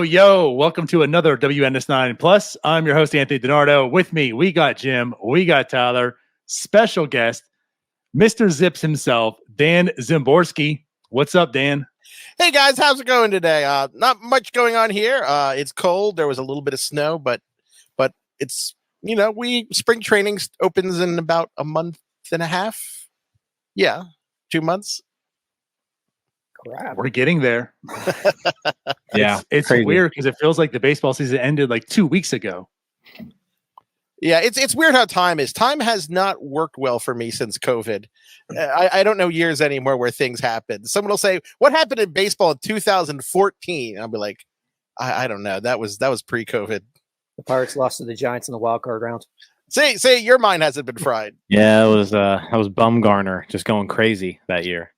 Yo. Welcome to another wNS9 Plus. I'm your host, Anthony DiNardo. With me, we got Jim, we got Tyler, special guest, Mr. ZiPS himself, Dan Szymborski. What's up, Dan? Hey, guys. How's it going today? Not much going on here. It's cold. There was a little bit of snow, but it's, spring training opens in about a month and a half. Yeah, 2 months. Crap. We're getting there. Yeah, it's weird because it feels like the baseball season ended like 2 weeks ago. Yeah, it's weird how time is. Time has not worked well for me since COVID. I don't know years anymore where things happen. Someone will say, "What happened in baseball in 2014?" I'll be like, "I don't know. That was pre-COVID." The Pirates lost to the Giants in the wild card round. Say your mind hasn't been fried. Yeah, it was Bumgarner just going crazy that year.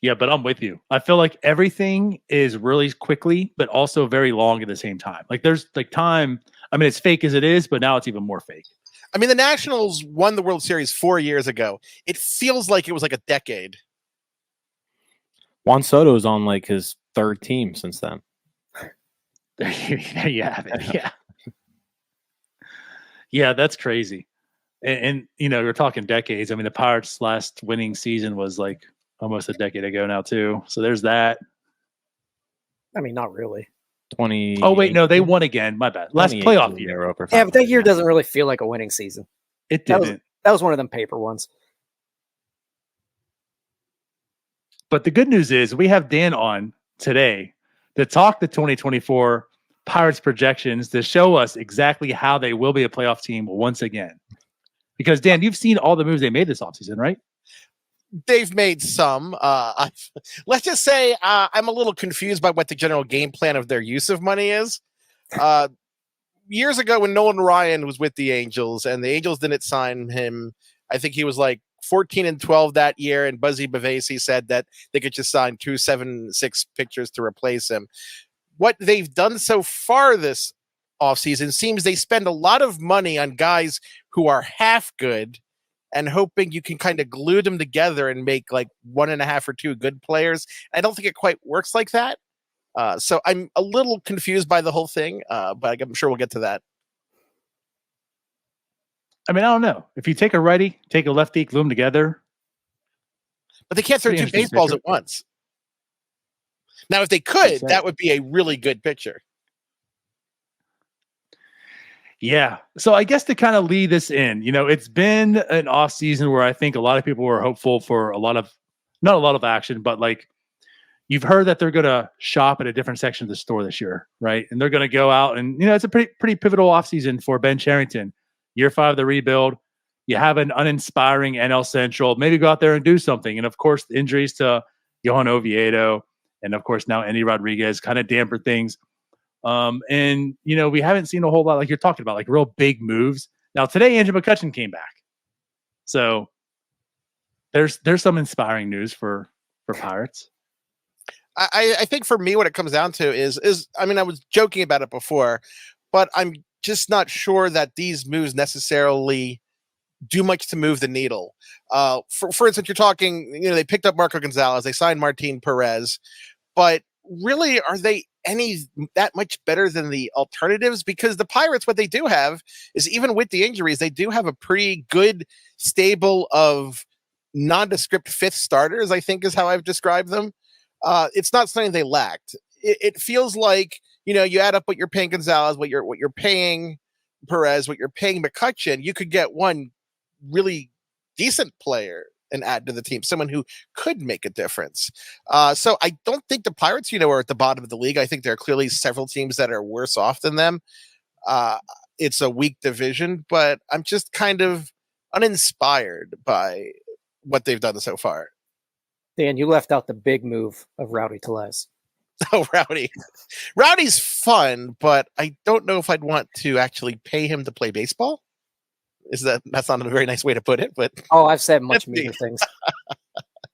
Yeah, but I'm with you. I feel like everything is really quickly, but also very long at the same time. Like there's like time. I mean, it's fake as it is, but now it's even more fake. I mean, the Nationals won the World Series 4 years ago. It feels like it was like a decade. Juan Soto's on like his third team since then. There you have it. Yeah. Yeah, that's crazy. And we're talking decades. I mean, the Pirates' last winning season was like almost a decade ago now, too. So there's that. I mean, not really. 20. Oh, wait, no, they won again. My bad. Last playoff year. Yeah, but that year doesn't really feel like a winning season. It didn't. That was one of them paper ones. But the good news is we have Dan on today to talk the 2024 Pirates projections to show us exactly how they will be a playoff team once again. Because, Dan, you've seen all the moves they made this offseason, right? They've made some. Let's just say I'm a little confused by what the general game plan of their use of money is. Years ago when Nolan Ryan was with the Angels and the Angels didn't sign him, I think he was like 14-12 that year, and Buzzy Bavasi said that they could just sign 2 7-6 pitchers to replace him. What they've done so far this offseason seems they spend a lot of money on guys who are half good and hoping you can kind of glue them together and make like 1.5 or 2 good players. I don't think it quite works like that. So I'm a little confused by the whole thing, but I'm sure we'll get to that. I mean, I don't know. If you take a righty, take a lefty, glue them together. But they can't throw 2 baseballs at once. Now, if they could, that would be a really good pitcher. Yeah. So I guess to kind of lead this in, it's been an off season where I think a lot of people were hopeful for not a lot of action, but like you've heard that they're going to shop at a different section of the store this year, right? And they're going to go out and, it's a pretty pivotal off season for Ben Cherington. Year 5 of the rebuild. You have an uninspiring NL Central. Maybe go out there and do something. And of course, the injuries to Johan Oviedo and of course now Andy Rodriguez kind of damper things. And we haven't seen a whole lot like you're talking about, like real big moves. Now today, Andrew McCutchen came back. So there's some inspiring news for Pirates. I think for me, what it comes down to is I mean, I was joking about it before, but I'm just not sure that these moves necessarily do much to move the needle. For instance, you're talking, they picked up Marco Gonzalez, they signed Martin Perez, but really, are they that much better than the alternatives? Because the Pirates, what they do have is, even with the injuries, they do have a pretty good stable of nondescript fifth starters, I think is how I've described them. It's not something they lacked. It feels like, you add up what you're paying Gonzalez, what you're paying Perez, what you're paying McCutchen, you could get one really decent player and add to the team, someone who could make a difference. So I don't think the Pirates, are at the bottom of the league. I think there are clearly several teams that are worse off than them. It's a weak division, but I'm just kind of uninspired by what they've done so far. Dan, you left out the big move of Rowdy Tellez. Oh, Rowdy. Rowdy's fun, but I don't know if I'd want to actually pay him to play baseball. That's not a very nice way to put it, but Oh, I've said much meaner things.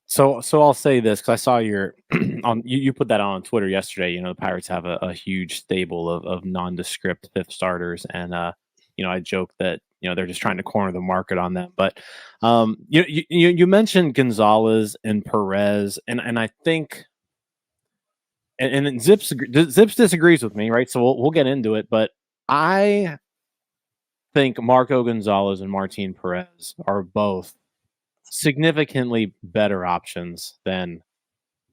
So I'll say this because I saw your on you put that on Twitter yesterday. The Pirates have a huge stable of nondescript fifth starters, and I joke that they're just trying to corner the market on them. But you mentioned Gonzalez and Perez, and I think and ZiPS disagrees with me, right? So we'll get into it, but I think Marco Gonzalez and Martin Perez are both significantly better options than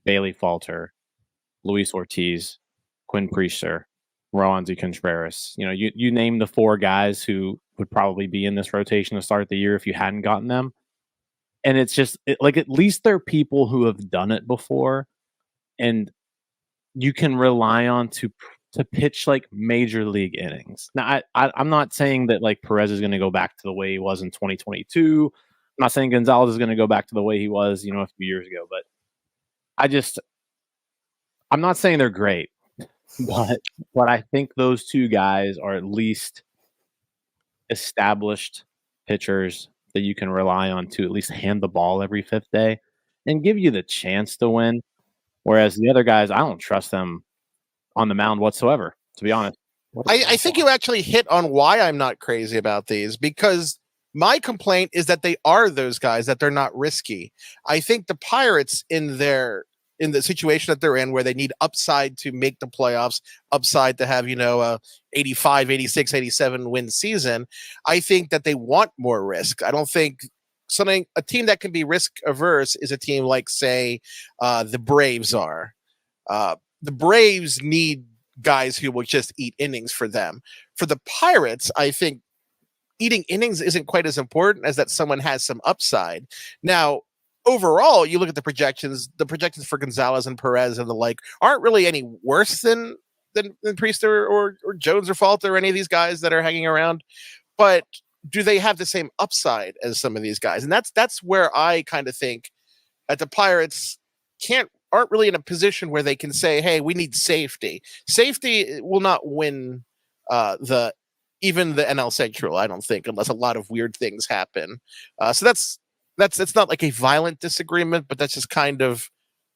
Bailey Falter, Luis Ortiz, Quinn Priester, Roansy Contreras. You name the four guys who would probably be in this rotation to start the year if you hadn't gotten them. And it's just like, at least they're people who have done it before, and you can rely on to pitch like major league innings. Now, I'm not saying that like Perez is going to go back to the way he was in 2022. I'm not saying Gonzalez is going to go back to the way he was, a few years ago, but I'm not saying they're great, but I think those two guys are at least established pitchers that you can rely on to at least hand the ball every fifth day and give you the chance to win. Whereas the other guys, I don't trust them on the mound whatsoever, to be honest. I think you actually hit on why I'm not crazy about these, because my complaint is that they are those guys, that they're not risky. I think the Pirates in the situation that they're in, where they need upside to make the playoffs, upside to have, a 85, 86, 87 win season. I think that they want more risk. I don't think a team that can be risk averse is a team like, say, the Braves are. The Braves need guys who will just eat innings for them. For the Pirates, I think eating innings isn't quite as important as that someone has some upside. Now, overall, you look at the projections for Gonzalez and Perez and the like aren't really any worse than Priester or Jones or Falter or any of these guys that are hanging around. But do they have the same upside as some of these guys? And that's where I kind of think that the Pirates aren't really in a position where they can say, hey, we need safety. Safety will not win even the NL Central, I don't think, unless a lot of weird things happen. So that's not like a violent disagreement, but that's just kind of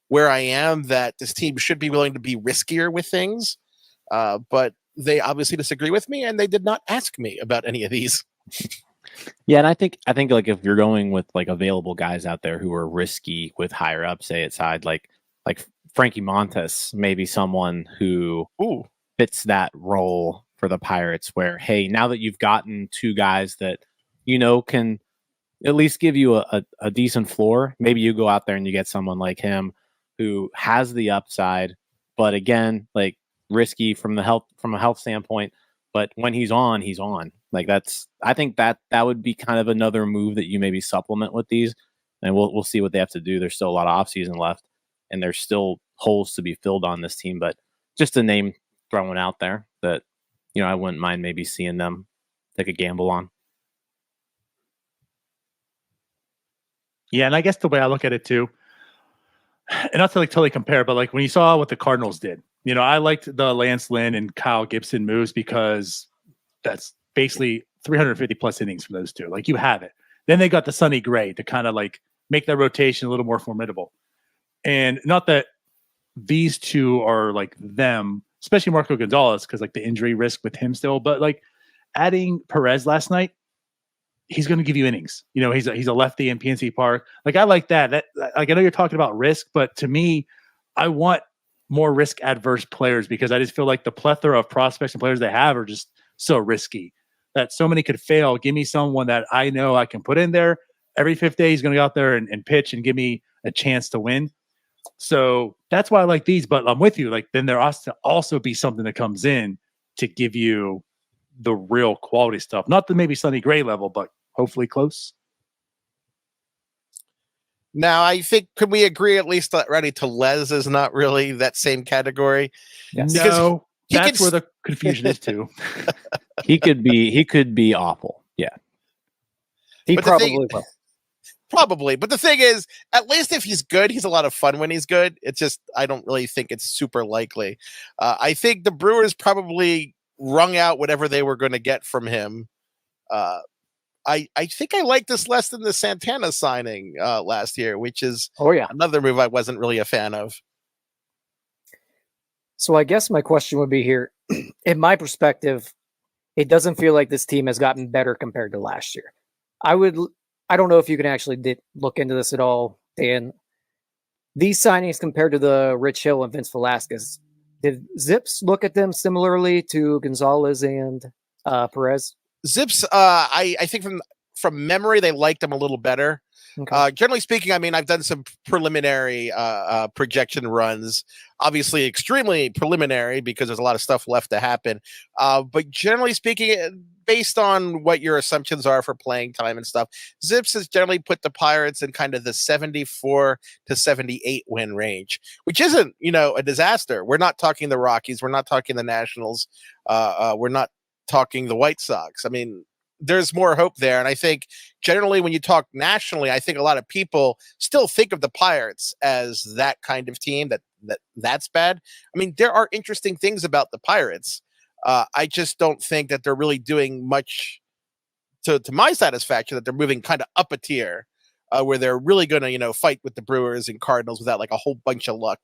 where I am, that this team should be willing to be riskier with things. But they obviously disagree with me, and they did not ask me about any of these. Yeah, and I think like if you're going with like available guys out there who are risky with higher upside, like Frankie Montes, maybe someone who fits that role for the Pirates, where, hey, now that you've gotten two guys that can at least give you a decent floor, maybe you go out there and you get someone like him who has the upside, but again, like risky from a health standpoint. But when he's on. Like I think that would be kind of another move that you maybe supplement with these, and we'll see what they have to do. There's still a lot of offseason left, and there's still holes to be filled on this team. But just a name thrown out there that I wouldn't mind maybe seeing them take a gamble on. Yeah, and I guess the way I look at it too, and not to like totally compare, but like when you saw what the Cardinals did, I liked the Lance Lynn and Kyle Gibson moves because that's basically 350 plus innings from those two. Like, you have it. Then they got the Sonny Gray to kind of like make that rotation a little more formidable. And not that these two are like them, especially Marco Gonzalez, because like the injury risk with him still, but like adding Perez last night, he's going to give you innings. He's a lefty in PNC Park. Like, I like that. Like, I know you're talking about risk, but to me, I want more risk adverse players, because I just feel like the plethora of prospects and players they have are just so risky that so many could fail. Give me someone that I know I can put in there every fifth day. He's going to go out there and pitch and give me a chance to win. So that's why I like these, but I'm with you. Like, then there has to also be something that comes in to give you the real quality stuff. Not the maybe Sonny Gray level, but hopefully close. Now, I think, could we agree at least that Rowdy Tellez is not really that same category? Yes. No, that's where the confusion is too. He could be awful. Yeah. He But probably will. Probably. But the thing is, at least if he's good, he's a lot of fun when he's good. It's just, I don't really think it's super likely. I think the Brewers probably wrung out whatever they were going to get from him. I think I like this less than the Santana signing last year, which is another move I wasn't really a fan of. So I guess my question would be here, in my perspective, it doesn't feel like this team has gotten better compared to last year. I don't know if you can actually look into this at all, Dan. These signings compared to the Rich Hill and Vince Velasquez, did ZiPS look at them similarly to Gonzalez and Perez? ZiPS, I think from memory, they liked them a little better. Okay. Generally speaking, I mean, I've done some preliminary projection runs, obviously extremely preliminary because there's a lot of stuff left to happen. But generally speaking, based on what your assumptions are for playing time and stuff, ZiPS has generally put the Pirates in kind of the 74 to 78 win range, which isn't, a disaster. We're not talking the Rockies. We're not talking the Nationals. We're not talking the White Sox. I mean, there's more hope there. And I think generally when you talk nationally, I think a lot of people still think of the Pirates as that kind of team that's bad. I mean, there are interesting things about the Pirates. I just don't think that they're really doing much to my satisfaction, that they're moving kind of up a tier where they're really going to, fight with the Brewers and Cardinals without like a whole bunch of luck.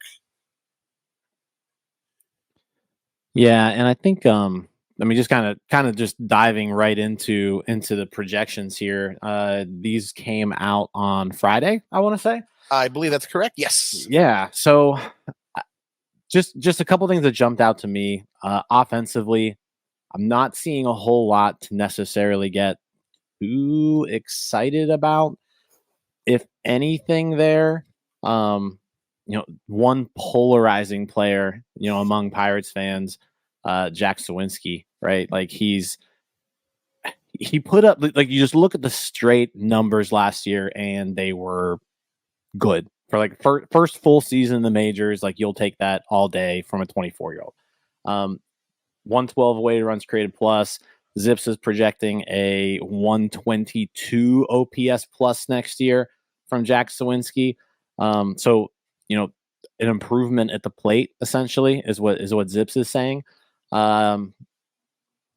Yeah. And I think, I mean, just kind of just diving right into the projections here. These came out on Friday, I want to say. I believe that's correct. Yes. Yeah. So just a couple things that jumped out to me. Offensively, I'm not seeing a whole lot to necessarily get too excited about. If anything there, one polarizing player, among Pirates fans, Jack Sawinski, right? Like he put up, like, you just look at the straight numbers last year and they were good for like first full season in the majors. Like, you'll take that all day from a 24-year-old. 112 weighted runs created plus. ZiPS is projecting a 122 OPS plus next year from Jack Sawinski. So, an improvement at the plate essentially is what ZiPS is saying.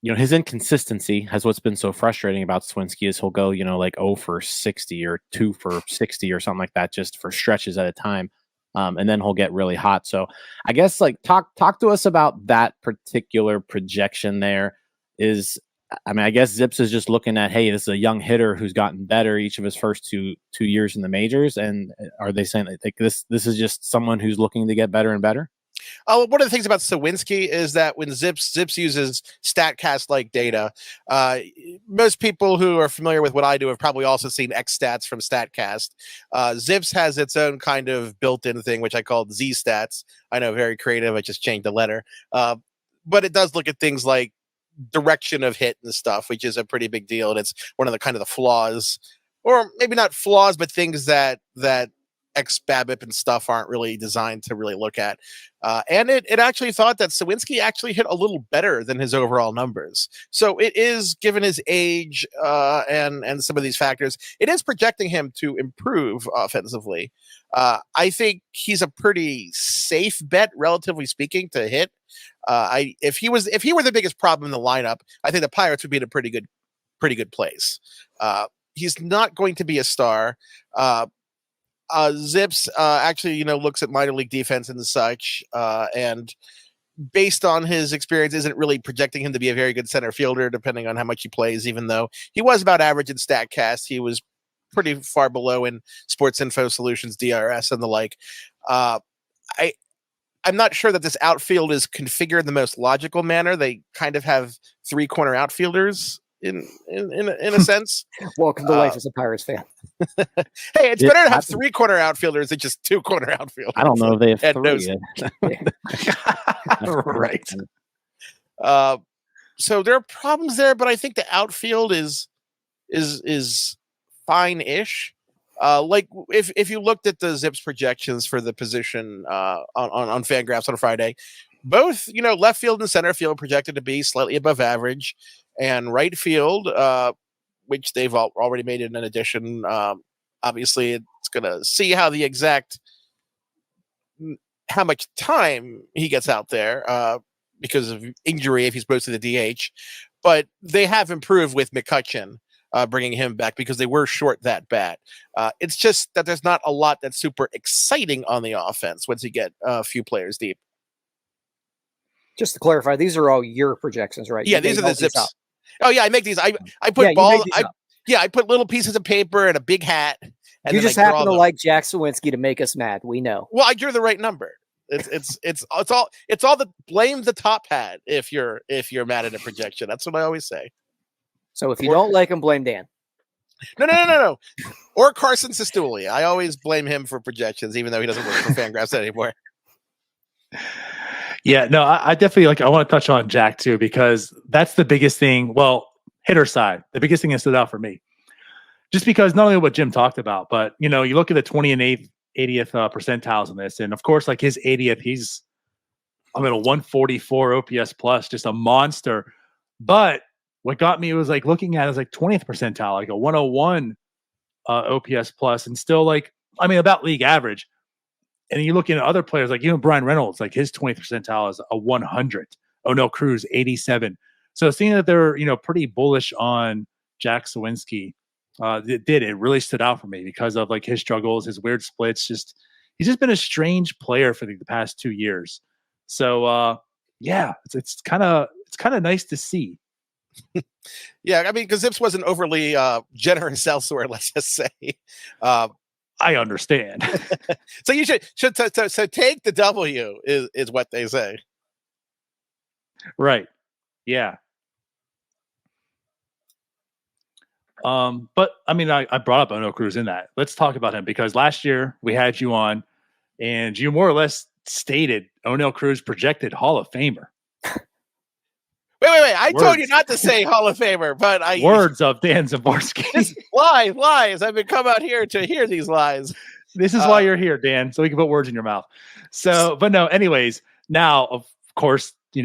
His inconsistency has what's been so frustrating about Sawinski is he'll go, like 0 for 60 or 2 for 60 or something like that, just for stretches at a time. And then he'll get really hot. So I guess talk to us about that particular projection there. I guess ZiPS is just looking at, hey, this is a young hitter who's gotten better each of his first two years in the majors. And are they saying like this is just someone who's looking to get better and better? One of the things about Sawinski is that when ZiPS uses StatCast-like data, most people who are familiar with what I do have probably also seen X stats from StatCast. ZiPS has its own kind of built-in thing, which I called Z stats. I know, very creative. I just changed the letter. But it does look at things like direction of hit and stuff, which is a pretty big deal. And it's one of the kind of the flaws, or maybe not flaws, but things that ex-BABIP and stuff aren't really designed to really look at. And it actually thought that Sawinski actually hit a little better than his overall numbers. So it is, given his age and some of these factors, it is projecting him to improve offensively. I think he's a pretty safe bet, relatively speaking, to hit. If he were the biggest problem in the lineup, I think the Pirates would be in a pretty good place. He's not going to be a star. ZiPS actually, looks at minor league defense and such, and based on his experience, isn't really projecting him to be a very good center fielder, depending on how much he plays, even though he was about average in StatCast. He was pretty far below in Sports Info Solutions, DRS, and the like. I'm not sure that this outfield is configured in the most logical manner. They kind of have 3 corner outfielders in a sense. Welcome to life as a Pirates fan. Hey, it's better to have 3 corner outfielders than just 2 corner outfielders. I don't know if they have 3 right. So there are problems there, but I think the outfield is fine-ish. Like if you looked at the ZiPS projections for the position on Fangraphs on Friday, both left field and center field projected to be slightly above average, and right field, which they've already made an addition, Obviously, it's going to see how how much time he gets out there because of injury if he's supposed to the DH. But they have improved with McCutchen, bringing him back because they were short that bat. It's just that there's not a lot that's super exciting on the offense once you get a few players deep. Just to clarify, these are all your projections, right? Yeah, these are the ZiPS. Oh yeah, I make these. I put I put little pieces of paper and a big hat. And you just happen to like Jack Sawinski to make us mad. We know. Well, I drew the right number. It's all the blame the top hat if you're mad at a projection. That's what I always say. So if you don't like him, blame Dan. No. Or Carson Sestouli. I always blame him for projections, even though he doesn't work for Fangraphs anymore. Yeah, no, I definitely I want to touch on Jack too, because that's the biggest thing. Well, hitter side, the biggest thing that stood out for me, just because not only what Jim talked about, but you look at the 20 and 80th percentiles in this, and of course, like his 80th, he's a 144 OPS plus, just a monster. But what got me was looking at his 20th percentile, like a 101 OPS plus, and still about league average. And you look at other players like Brian Reynolds, his 20th percentile is a 100. Oneil Cruz 87. So seeing that they're pretty bullish on Jack Sawinski, it really stood out for me because of his struggles, his weird splits. He's just been a strange player for the past 2 years. So it's kind of nice to see. Yeah, I mean, because ZiPS wasn't overly generous elsewhere, let's just say. I understand. So you should so take the W is what they say. Right. Yeah. But I mean, I brought up Oneil Cruz in that. Let's talk about him because last year we had you on and you more or less stated Oneil Cruz projected Hall of Famer. Wait. I told you not to say Hall of Famer, but words of Dan Szymborski. Lies. I've been come out here to hear these lies. This is why you're here, Dan, so we can put words in your mouth. So, but no, anyways, now, of course, he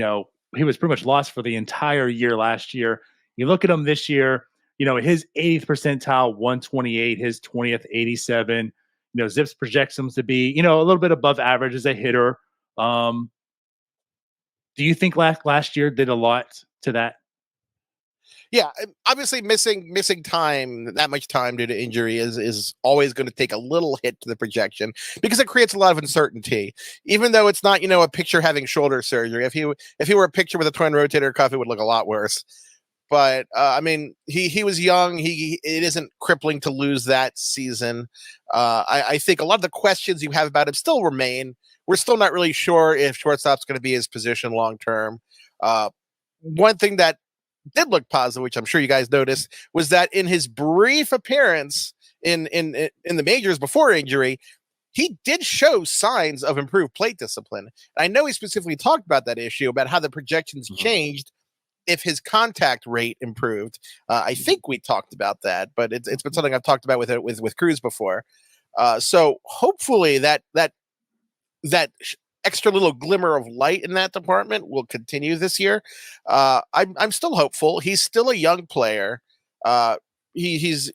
was pretty much lost for the entire year last year. You look at him this year, his 80th percentile, 128, his 20th, 87. ZiPS projects him to be, a little bit above average as a hitter. Do you think last year did a lot to that? Yeah, obviously missing time, that much time due to injury is always going to take a little hit to the projection because it creates a lot of uncertainty. Even though it's not, a pitcher having shoulder surgery. If he were a pitcher with a twin rotator cuff, it would look a lot worse. But I mean, he was young. It isn't crippling to lose that season. I think a lot of the questions you have about him still remain. We're still not really sure if shortstop's going to be his position long term. One thing that did look positive, which I'm sure you guys noticed, was that in his brief appearance in the majors before injury, he did show signs of improved plate discipline. And I know he specifically talked about that issue, about how the projections changed if his contact rate improved. I think we talked about that, but it's been something I've talked about with Cruz before. So hopefully that extra little glimmer of light in that department will continue this year. I'm still hopeful. He's still a young player. He's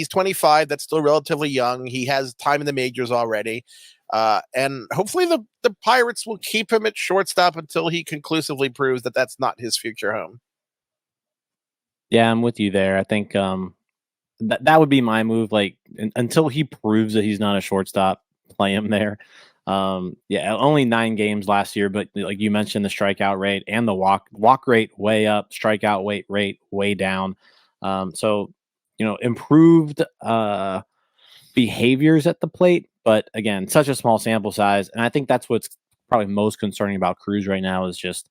25. That's still relatively young. He has time in the majors already. And hopefully the Pirates will keep him at shortstop until he conclusively proves that that's not his future home. Yeah, I'm with you there. I think that would be my move. Until he proves that he's not a shortstop, play him there. Only 9 games last year, but like you mentioned, the strikeout rate and the walk rate way up, strikeout rate way down. Improved behaviors at the plate, but again, such a small sample size. And I think that's what's probably most concerning about Cruz right now is just,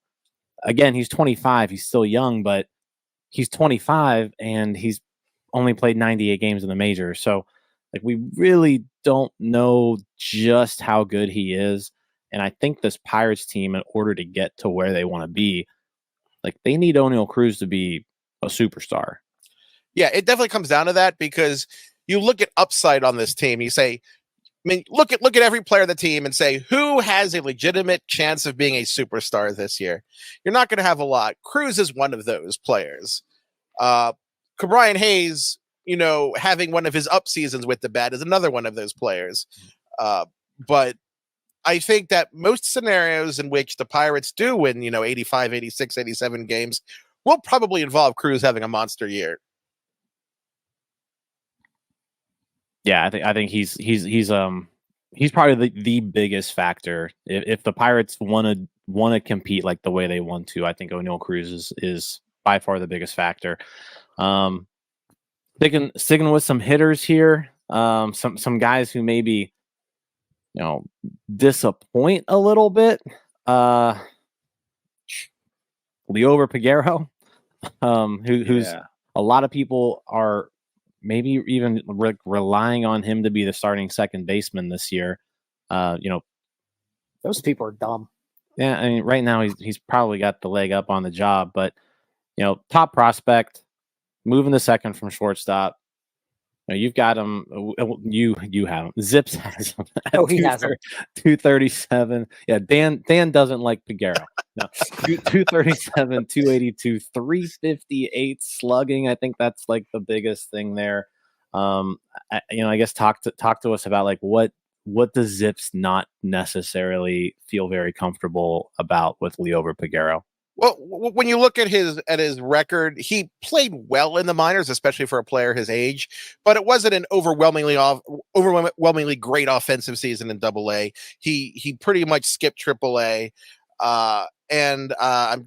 again, he's 25, he's still young, but he's 25 and he's only played 98 games in the majors. So we really don't know just how good he is. And I think this Pirates team, in order to get to where they want to be, they need Oneil Cruz to be a superstar. Yeah, it definitely comes down to that because you look at upside on this team. You say, look at every player of the team and say, who has a legitimate chance of being a superstar this year? You're not going to have a lot. Cruz is one of those players. Brian Hayes having one of his up seasons with the bat is another one of those players. But I think that most scenarios in which the Pirates do win, 85, 86, 87 games will probably involve Cruz having a monster year. Yeah, I think he's probably the biggest factor. If the Pirates want to compete like the way they want to, I think Oneil Cruz is by far the biggest factor. Sticking with some hitters here, some guys who maybe disappoint a little bit. Liover Peguero, who's a lot of people are maybe even relying on him to be the starting second baseman this year. Those people are dumb. Yeah, I mean, right now he's probably got the leg up on the job, but top prospect, moving to second from shortstop. You've got him. You have him. ZiPS has him. Oh, he has him. 237. Yeah, Dan doesn't like Peguero. No, 237, 282, 358 slugging. I think that's like the biggest thing there. I guess talk to us about like what does ZiPS not necessarily feel very comfortable about with Liover Peguero? Well, when you look at his record, he played well in the minors, especially for a player his age, but it wasn't an overwhelmingly great offensive season in Double-A. He pretty much skipped Triple-A, and I'm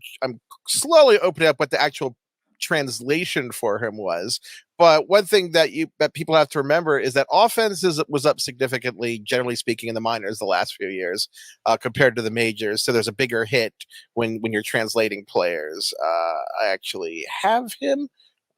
slowly opening up what the actual translation for him was. But one thing that people have to remember is that offense was up significantly, generally speaking, in the minors the last few years compared to the majors. So there's a bigger hit when you're translating players. I actually have him.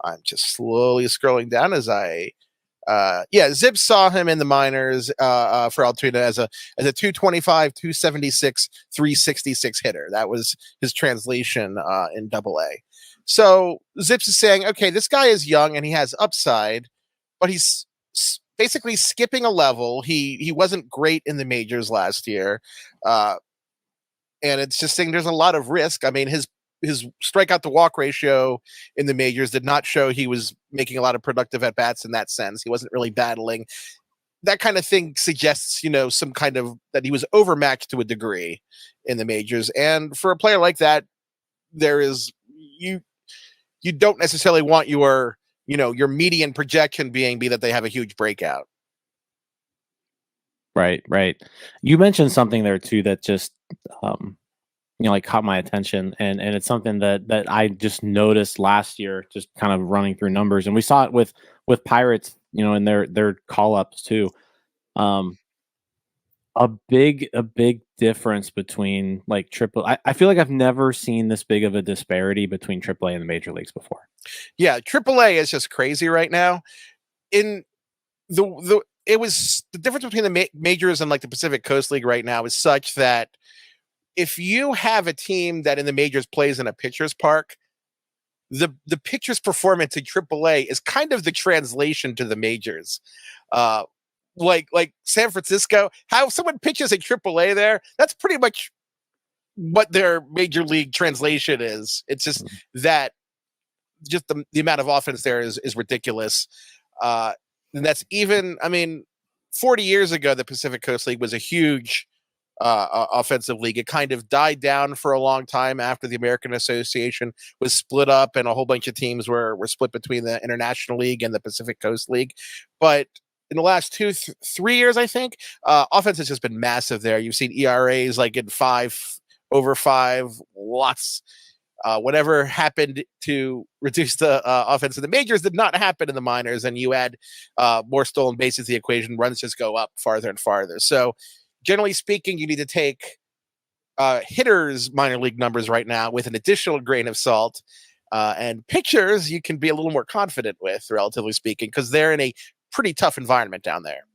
I'm just slowly scrolling down as ZiPS saw him in the minors for Altoona as a 225, 276, 366 hitter. That was his translation in Double-A. So ZiPS is saying, okay, this guy is young and he has upside, but he's basically skipping a level. He wasn't great in the majors last year. And it's just saying there's a lot of risk. I mean, his strikeout to walk ratio in the majors did not show he was making a lot of productive at bats in that sense. He wasn't really battling. That kind of thing suggests, some kind of that he was overmatched to a degree in the majors. And for a player like that, there is you don't necessarily want your median projection be that they have a huge breakout. Right. You mentioned something there too that just caught my attention, and it's something that I just noticed last year, just kind of running through numbers, and we saw it with Pirates, in their call ups too. A big difference between like triple. I feel like I've never seen this big of a disparity between AAA and the major leagues before. Yeah, AAA is just crazy right now. In the difference between the majors and like the Pacific Coast League right now is such that if you have a team that in the majors plays in a pitcher's park, the pitcher's performance in AAA is kind of the translation to the majors. Like San Francisco, how someone pitches at AAA there, that's pretty much what their major league translation is. It's just that the amount of offense there is ridiculous. And that's even, 40 years ago, the Pacific Coast League was a huge offensive league. It kind of died down for a long time after the American Association was split up and a whole bunch of teams were split between the International League and the Pacific Coast League. But in the last 3 years, I think, offense has just been massive there. You've seen ERAs like in 5 over 5, lots. Whatever happened to reduce the offense in the majors did not happen in the minors, and you add more stolen bases to the equation, runs just go up farther and farther. So generally speaking, you need to take hitters' minor league numbers right now with an additional grain of salt, and pitchers you can be a little more confident with, relatively speaking, because they're in a pretty tough environment down there.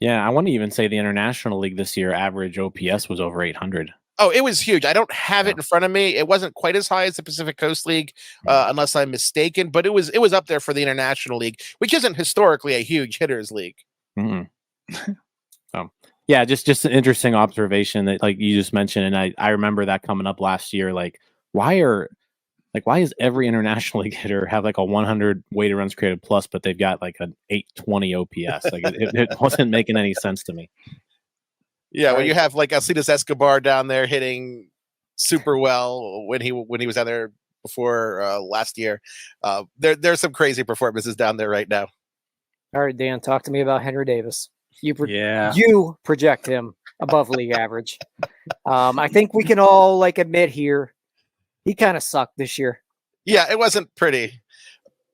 Yeah, I want to even say the International League this year average OPS was over 800. Oh, it was huge. I don't have it in front of me. It wasn't quite as high as the Pacific Coast League, unless I'm mistaken, but it was up there for the International League, which isn't historically a huge hitters league. Mm-hmm. Yeah, just an interesting observation that like you just mentioned, and I remember that coming up last year. Like, why are Like, why does every international league hitter have like a 100 weighted runs created plus, but they've got like an 820 OPS? Like, it wasn't making any sense to me. Yeah, when you have like Alcides Escobar down there hitting super well when he was down there before last year, there's some crazy performances down there right now. All right, Dan, talk to me about Henry Davis. You project him above league average. I think we can all admit here he kind of sucked this year. Yeah, it wasn't pretty.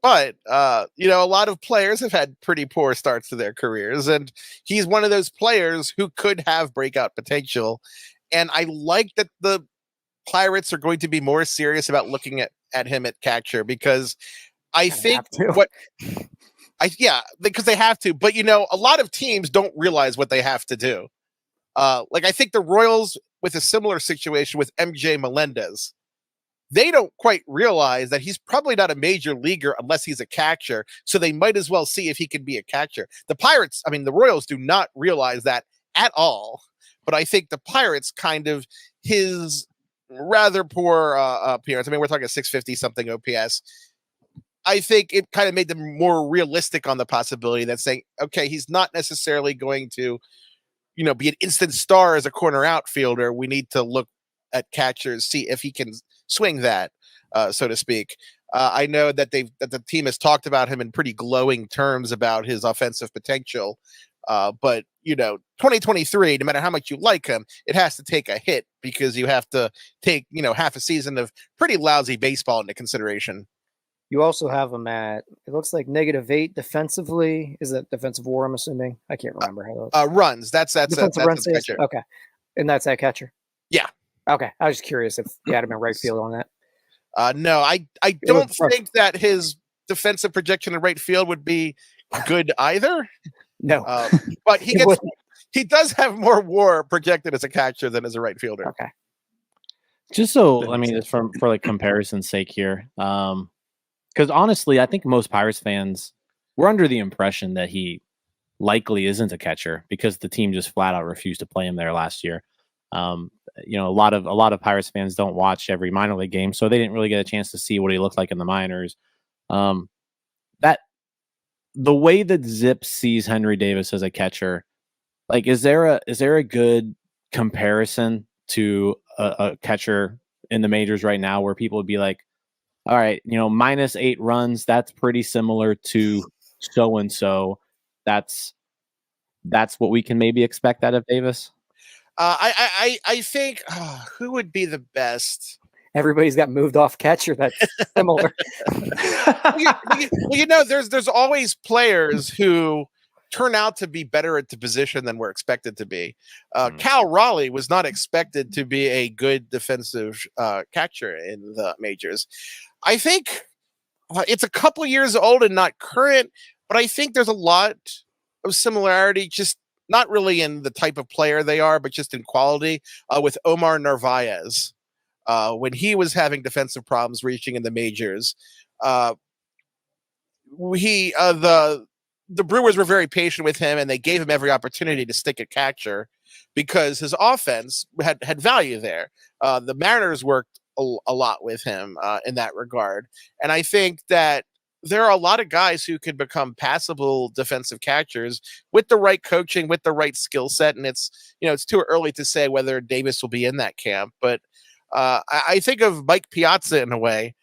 But, a lot of players have had pretty poor starts to their careers, and he's one of those players who could have breakout potential. And I like that the Pirates are going to be more serious about looking at him at catcher, because I think because they have to. But, a lot of teams don't realize what they have to do. I think the Royals, with a similar situation with MJ Melendez, they don't quite realize that he's probably not a major leaguer unless he's a catcher. So they might as well see if he can be a catcher. The Royals do not realize that at all. But I think the Pirates his rather poor appearance. We're talking a 650 something OPS. I think it kind of made them more realistic on the possibility that saying, okay, he's not necessarily going to, be an instant star as a corner outfielder. We need to look at catchers, see if he can swing that, so to speak. I know that the team has talked about him in pretty glowing terms about his offensive potential. But 2023, no matter how much you like him, it has to take a hit, because you have to take, half a season of pretty lousy baseball into consideration. You also have him at, it looks like -8 defensively. Is that defensive WAR, I'm assuming? I can't remember how those runs. That's defensive runs. Catcher. Okay. And that's that catcher? Yeah. Okay. I was just curious if you had him in right field on that. No, I don't think that his defensive projection in right field would be good either. No. But he does have more WAR projected as a catcher than as a right fielder. Okay. Just so, it's for comparison's sake here. Because honestly, I think most Pirates fans were under the impression that he likely isn't a catcher, because the team just flat out refused to play him there last year. A lot of Pirates fans don't watch every minor league game, so they didn't really get a chance to see what he looked like in the minors. That the way that ZiPS sees Henry Davis as a catcher, is there a good comparison to a catcher in the majors right now where people would be like, all right, -8 runs, that's pretty similar to so and so. That's what we can maybe expect out of Davis. I think who would be the best? Everybody's got moved off catcher that's similar. There's always players who turn out to be better at the position than we're expected to be. Cal Raleigh was not expected to be a good defensive catcher in the majors. I think it's a couple years old and not current, but I think there's a lot of similarity, just not really in the type of player they are, but just in quality, with Omar Narvaez. When he was having defensive problems reaching in the majors, the Brewers were very patient with him, and they gave him every opportunity to stick at catcher because his offense had value there. The Mariners worked a lot with him in that regard. And I think that there are a lot of guys who could become passable defensive catchers with the right coaching, with the right skill set. And it's too early to say whether Davis will be in that camp, but I think of Mike Piazza in a way,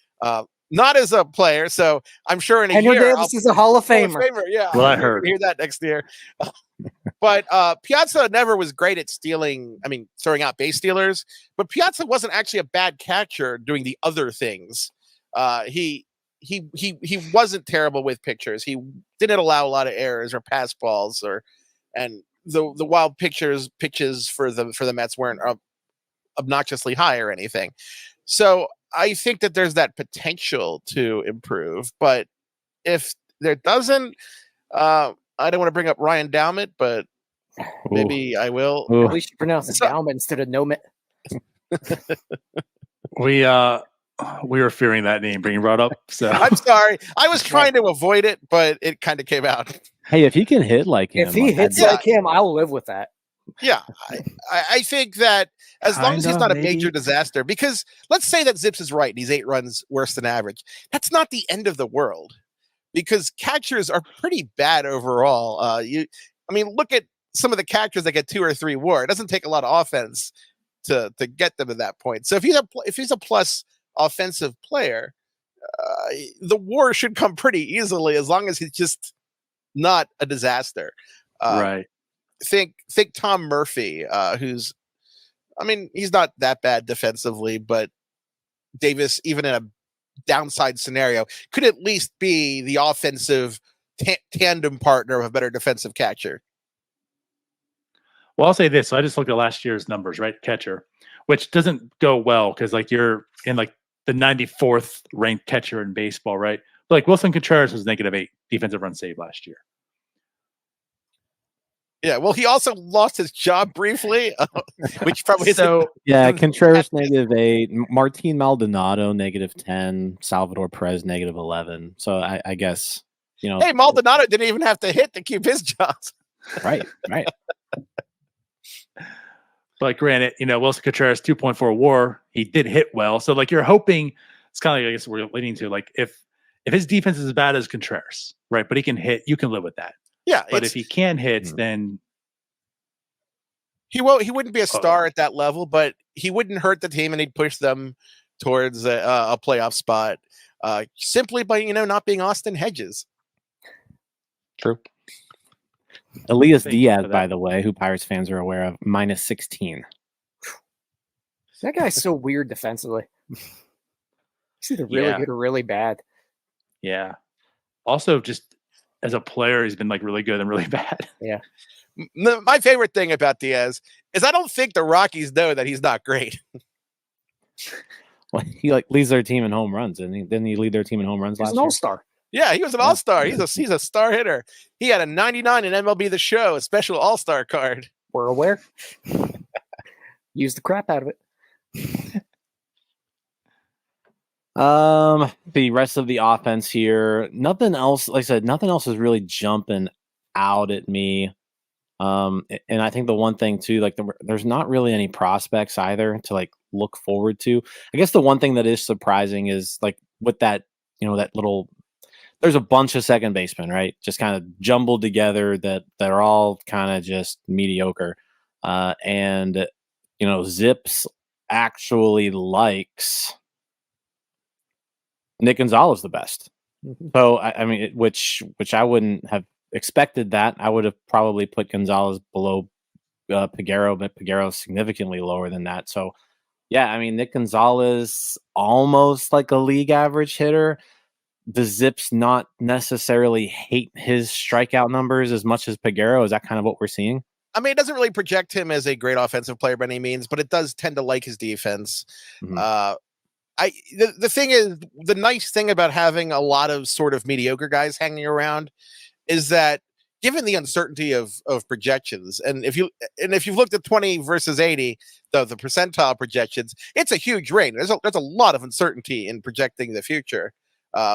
not as a player. So I'm sure in a Henry year, Davis is a Hall of Famer. Yeah. Well, I heard. Hear that next year. But Piazza never was great at throwing out base stealers, but Piazza wasn't actually a bad catcher doing the other things. He wasn't terrible with pitchers. He didn't allow a lot of errors or pass balls, and the wild pitches for the Mets weren't obnoxiously high or anything. So I think that there's that potential to improve, but if there doesn't, I don't want to bring up Ryan Dowmett, but maybe I will. At least you pronounce it Dowmett instead of Nomit. We were fearing that name being brought up. So I'm sorry. I was trying to avoid it, but it kind of came out. Hey, if he can hit like him, if he hits like him, I'll live with that. Yeah, I think that as long as he's Kinda, not a maybe. major disaster, because let's say that ZiPS is right and he's 8 runs worse than average. That's not the end of the world, because catchers are pretty bad overall. Look at some of the catchers that get 2 or 3 WAR. It doesn't take a lot of offense to get them to that point. So if he's a plus offensive player, the WAR should come pretty easily as long as he's just not a disaster. Right. Think Tom Murphy, he's not that bad defensively, but Davis, even in a downside scenario, could at least be the offensive tandem partner of a better defensive catcher. Well, I'll say this. So I just looked at last year's numbers, right? Catcher, which doesn't go well because like you're in like the 94th ranked catcher in baseball, right? But like Wilson Contreras was -8 defensive run save last year. Yeah, well, he also lost his job briefly, which probably so. Yeah, Contreras -8, Martin Maldonado -10, Salvador Perez -11. So I guess Hey, Maldonado didn't even have to hit to keep his job. Right. But granted, Wilson Contreras 2.4 WAR, he did hit well. So like you're hoping it's kind of like I guess we're leading to like if his defense is as bad as Contreras, right? But he can hit, you can live with that. Yeah, but if he can hit, then he wouldn't be a star at that level, but he wouldn't hurt the team and he'd push them towards a playoff spot simply by not being Austin Hedges. True. Elias Diaz, by the way, who Pirates fans are aware of, -16. That guy's so weird defensively. He's either really good or really bad. Yeah. Also, just as a player, he's been like really good and really bad. Yeah. My favorite thing about Diaz is I don't think the Rockies know that he's not great. Well, he leads their team in home runs, and didn't he lead their team in home runs last year? He's an all-star. Yeah, he was an all-star. He's a star hitter. He had a 99 in MLB The Show, a special all-star card. We're aware. Use the crap out of it. The rest of the offense here, nothing else. Like I said, nothing else is really jumping out at me. And I think the one thing too, like there's not really any prospects either to like look forward to. I guess the one thing that is surprising is like with that, that little. There's a bunch of second basemen, right? Just kind of jumbled together that they're all kind of just mediocre. And ZiPS actually likes Nick Gonzalez the best. Mm-hmm. So I mean, which I wouldn't have expected that. I would have probably put Gonzalez below Peguero, but Peguero significantly lower than that. So yeah, I mean, Nick Gonzalez almost like a league average hitter. Does ZiPS not necessarily hate his strikeout numbers as much as Peguero? Is that kind of what we're seeing? I mean, it doesn't really project him as a great offensive player by any means, but it does tend to like his defense. Mm-hmm. The thing is, the nice thing about having a lot of sort of mediocre guys hanging around is that given the uncertainty of projections, and if you've looked at 20 versus 80, the percentile projections, it's a huge range. There's a lot of uncertainty in projecting the future.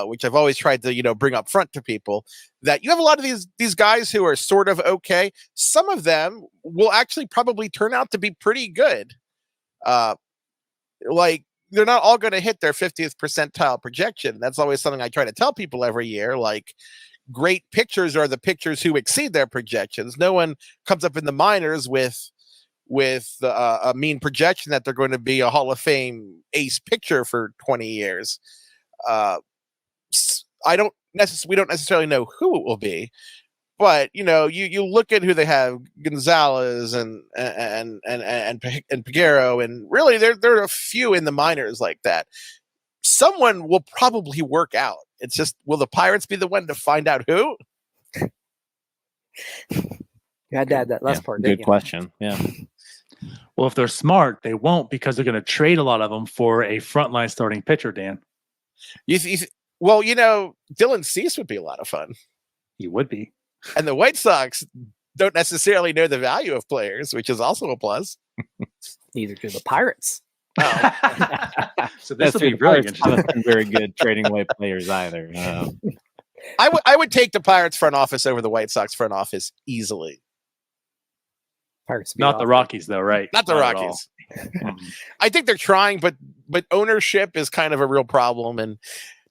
Which I've always tried to, bring up front to people, that you have a lot of these guys who are sort of okay. Some of them will actually probably turn out to be pretty good. Like they're not all going to hit their 50th percentile projection. That's always something I try to tell people every year. Like great pitchers are the pitchers who exceed their projections. No one comes up in the minors with a mean projection that they're going to be a Hall of Fame ace pitcher for 20 years. We don't necessarily know who it will be, but you look at who they have, Gonzalez and Peguero, and really there are a few in the minors like that. Someone will probably work out. It's just, will the Pirates be the one to find out who? You had to add that last part. Good question. Yeah. Well, if they're smart, they won't, because they're going to trade a lot of them for a frontline starting pitcher, Dan. Well, Dylan Cease would be a lot of fun. He would be. And the White Sox don't necessarily know the value of players, which is also a plus. Neither do the Pirates. So this will be really interesting. Very good trading away players either. I would take the Pirates front office over the White Sox front office easily. Pirates Not the Rockies, though, right? Not the at all. Rockies. I think they're trying, but ownership is kind of a real problem. And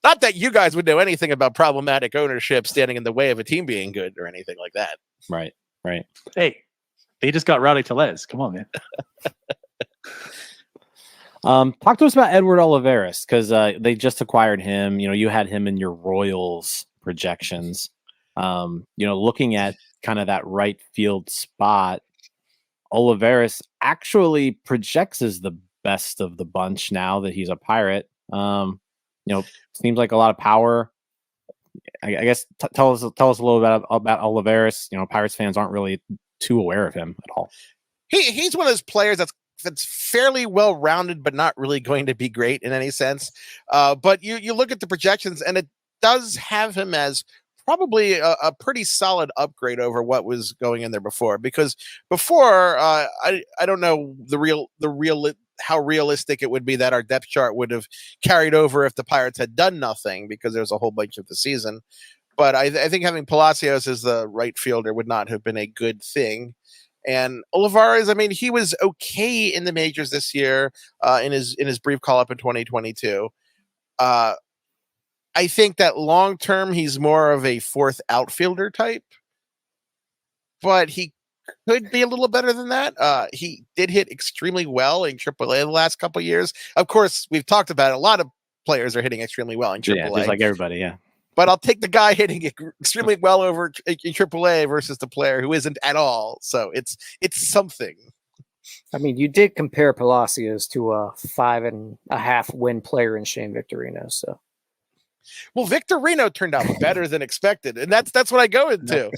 not that you guys would know anything about problematic ownership standing in the way of a team being good or anything like that. Right. Hey, they just got Rowdy Tellez. Come on, man. Talk to us about Edward Olivares, because they just acquired him. You had him in your Royals projections. Looking at kind of that right field spot, Olivares actually projects as the best of the bunch now that he's a Pirate. Seems like a lot of power. I guess tell us a little bit about Olivares. Pirates fans aren't really too aware of him at all. He's one of those players that's fairly well rounded, but not really going to be great in any sense. But you look at the projections, and it does have him as probably a pretty solid upgrade over what was going in there before. Because before, I don't know how realistic it would be that our depth chart would have carried over if the Pirates had done nothing, because there's a whole bunch of the season. But I think having Palacios as the right fielder would not have been a good thing. And Olivares, he was okay in the majors this year in his brief call-up in 2022. I think that long-term, he's more of a fourth outfielder type, but he could be a little better than that. He did hit extremely well in AAA the last couple of years. Of course, we've talked about it. A lot of players are hitting extremely well in AAA. Yeah, just like everybody, yeah. But I'll take the guy hitting it extremely well over in AAA versus the player who isn't at all. So it's something. You did compare Palacios to a 5.5 win player in Shane Victorino. So, well, Victorino turned out better than expected, and that's what I go into.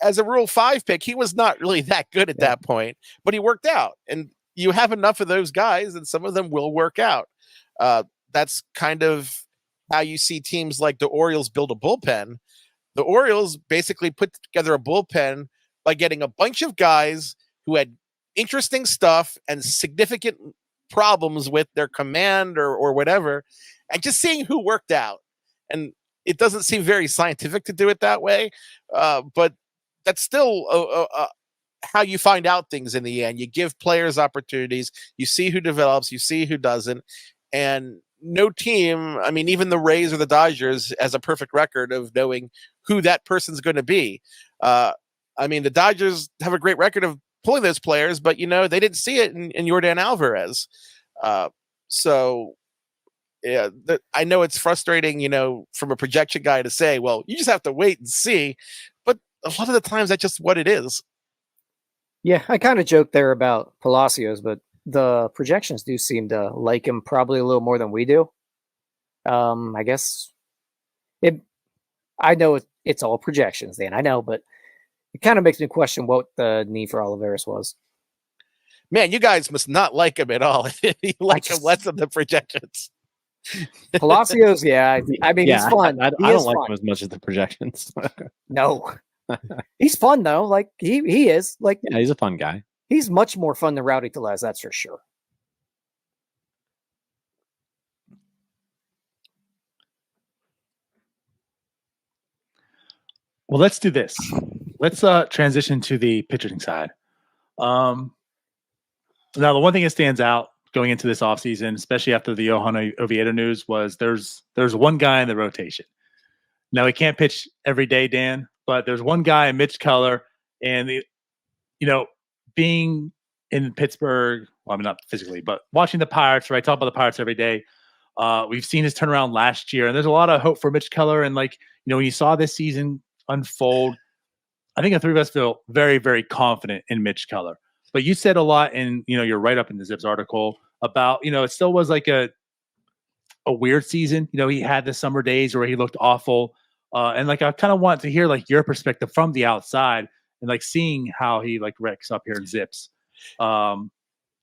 As a Rule 5 pick, he was not really that good at that point, but he worked out. And you have enough of those guys, and some of them will work out. That's kind of how you see teams like the Orioles build a bullpen. The Orioles basically put together a bullpen by getting a bunch of guys who had interesting stuff and significant problems with their command or whatever, and just seeing who worked out. And it doesn't seem very scientific to do it that way, but that's still how you find out things in the end. You give players opportunities, you see who develops, you see who doesn't, and no team, even the Rays or the Dodgers, has a perfect record of knowing who that person's going to be. The Dodgers have a great record of pulling those players, but, they didn't see it in Yordan Alvarez. So, yeah, I know it's frustrating, from a projection guy to say, well, you just have to wait and see. But a lot of the times, that's just what it is. Yeah, I kind of joked there about Palacios, but the projections do seem to like him probably a little more than we do. I guess I know it's all projections, Dan. I know, but it kind of makes me question what the need for Olivares was. Man, you guys must not like him at all. You like him less than the projections. Palacios, yeah. He's fun. I don't like him as much as the projections. No. He's fun, though. Like, he is. Like, yeah, he's a fun guy. He's much more fun than Rowdy Tellez, that's for sure. Well, let's do this. Let's transition to the pitching side. Now, the one thing that stands out going into this offseason, especially after the Johan Oviedo news, was there's one guy in the rotation. Now, he can't pitch every day, Dan, but there's one guy, Mitch Keller, and being in Pittsburgh, not physically, but watching the Pirates, right? Talk about the Pirates every day. We've seen his turnaround last year, and there's a lot of hope for Mitch Keller. And when you saw this season unfold, I think the three of us feel very, very confident in Mitch Keller. But you said a lot in, your write-up in the ZiPS article about, it still was like a weird season. He had the summer days where he looked awful. And I kind of want to hear your perspective from the outside and seeing how he wrecks up here in ZiPS.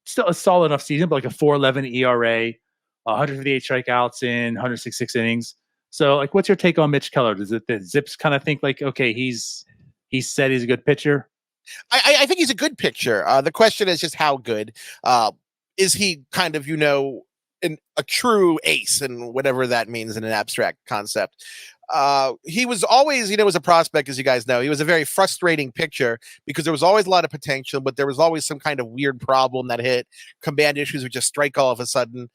Still a solid enough season, but a 4.11 ERA, 158 strikeouts in 166 innings. So what's your take on Mitch Keller? Does ZiPS kind of think okay, he's said he's a good pitcher? I think he's a good pitcher. The question is just how good. Is he kind of, a true ace, and whatever that means in an abstract concept? He was always, was a prospect, as you guys know. He was a very frustrating pitcher because there was always a lot of potential, but there was always some kind of weird problem that hit. Command issues would just strike all of a sudden.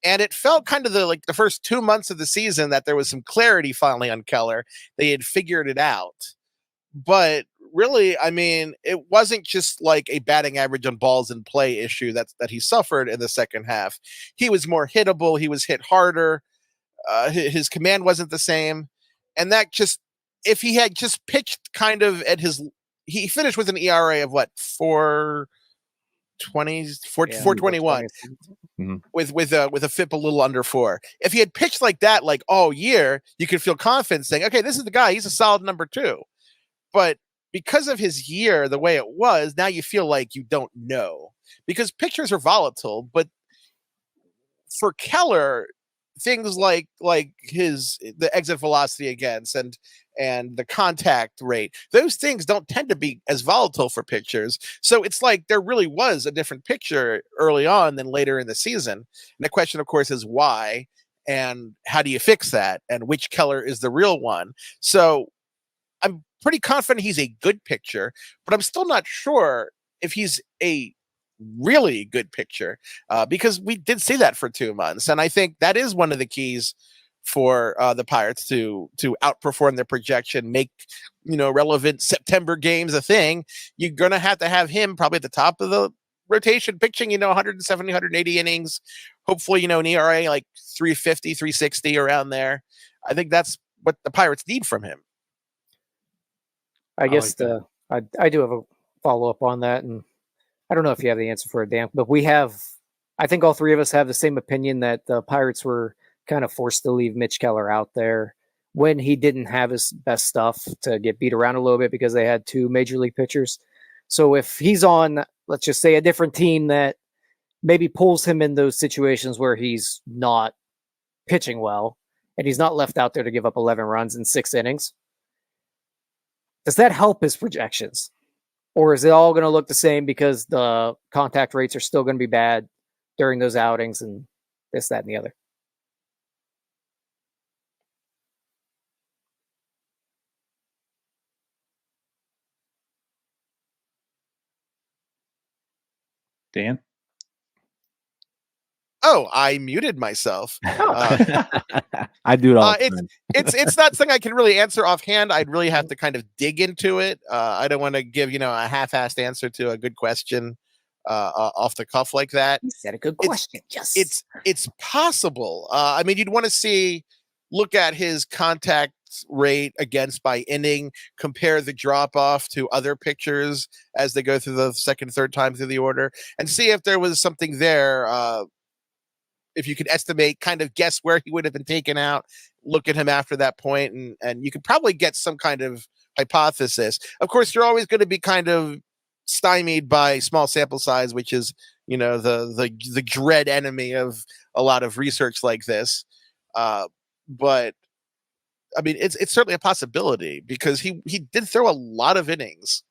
And it felt kind of the first 2 months of the season that there was some clarity finally on Keller. They had figured it out. But really, I mean, it wasn't just like a batting average on balls in play issue that he suffered in the second half. He was more hittable. He was hit harder. His command wasn't the same. And that just, if he had just pitched kind of he finished with an ERA of what, 421 with a FIP a little under 4. If he had pitched like that, like all year, you could feel confident saying, okay, this is the guy, he's a solid number 2. But because of his year, the way it was, now you feel like you don't know because pitchers are volatile. But for Keller, things like the exit velocity against and the contact rate, those things don't tend to be as volatile for pitchers. So it's like there really was a different picture early on than later in the season. And the question, of course, is why and how do you fix that and which Keller is the real one? So I'm pretty confident he's a good pitcher, but I'm still not sure if he's a really good pitcher because we did see that for 2 months. And I think that is one of the keys for the Pirates to outperform their projection, make, relevant September games a thing. You're going to have him probably at the top of the rotation pitching, 170, 180 innings, hopefully, an ERA like 350, 360 around there. I think that's what the Pirates need from him. I guess I do have a follow-up on that, and I don't know if you have the answer for it, Dan, but I think all three of us have the same opinion that the Pirates were kind of forced to leave Mitch Keller out there when he didn't have his best stuff to get beat around a little bit because they had 2 major league pitchers. So if he's on, let's just say, a different team that maybe pulls him in those situations where he's not pitching well and he's not left out there to give up 11 runs in 6 innings, does that help his projections? Or is it all going to look the same because the contact rates are still going to be bad during those outings and this, that, and the other? Dan? Oh, I muted myself. I do it all the time. It's not something I can really answer offhand. I'd really have to kind of dig into it. I don't want to give, a half-assed answer to a good question off the cuff like that. You said a good question. It's possible. I mean, you'd want to look at his contact rate against by inning, compare the drop off to other pitchers as they go through the second, third time through the order, and see if there was something there. If you could estimate, kind of guess where he would have been taken out, look at him after that point, and you could probably get some kind of hypothesis. Of course, you're always going to be kind of stymied by small sample size, which is, the dread enemy of a lot of research like this. But I mean, it's certainly a possibility because he did throw a lot of innings.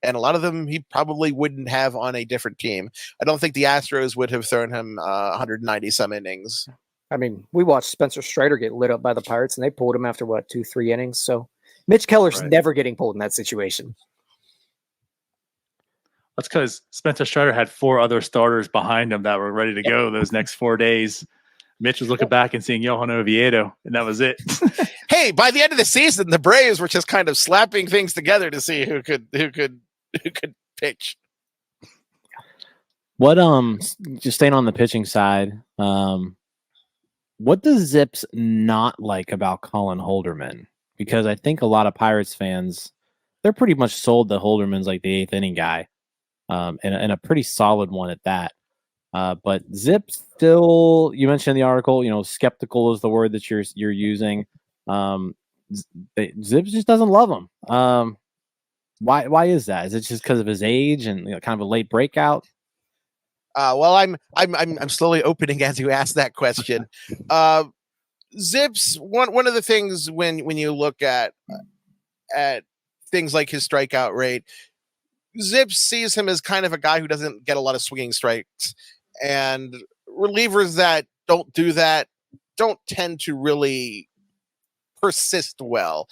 And a lot of them he probably wouldn't have on a different team. I don't think the Astros would have thrown him 190 some innings. I mean, we watched Spencer Strider get lit up by the Pirates, and they pulled him after 2-3 innings. So Mitch Keller's never getting pulled in that situation. That's because Spencer Strider had 4 other starters behind him that were ready to go those next 4 days. Mitch was looking back and seeing Johan Oviedo, and that was it. Hey, by the end of the season, the Braves were just kind of slapping things together to see who could pitch. What just staying on the pitching side, what does ZiPS not like about Colin Holderman? Because I think a lot of Pirates fans, they're pretty much sold that Holderman's like the 8th inning guy, and a pretty solid one at that. But ZiPS still, you mentioned in the article, skeptical is the word that you're using. ZiPS just doesn't love him. Why is that? Is it just because of his age and kind of a late breakout? Well, I'm slowly opening as you ask that question. ZiPS, one of the things when you look at things like his strikeout rate, ZiPS sees him as kind of a guy who doesn't get a lot of swinging strikes, and relievers that don't do that don't tend to really persist well.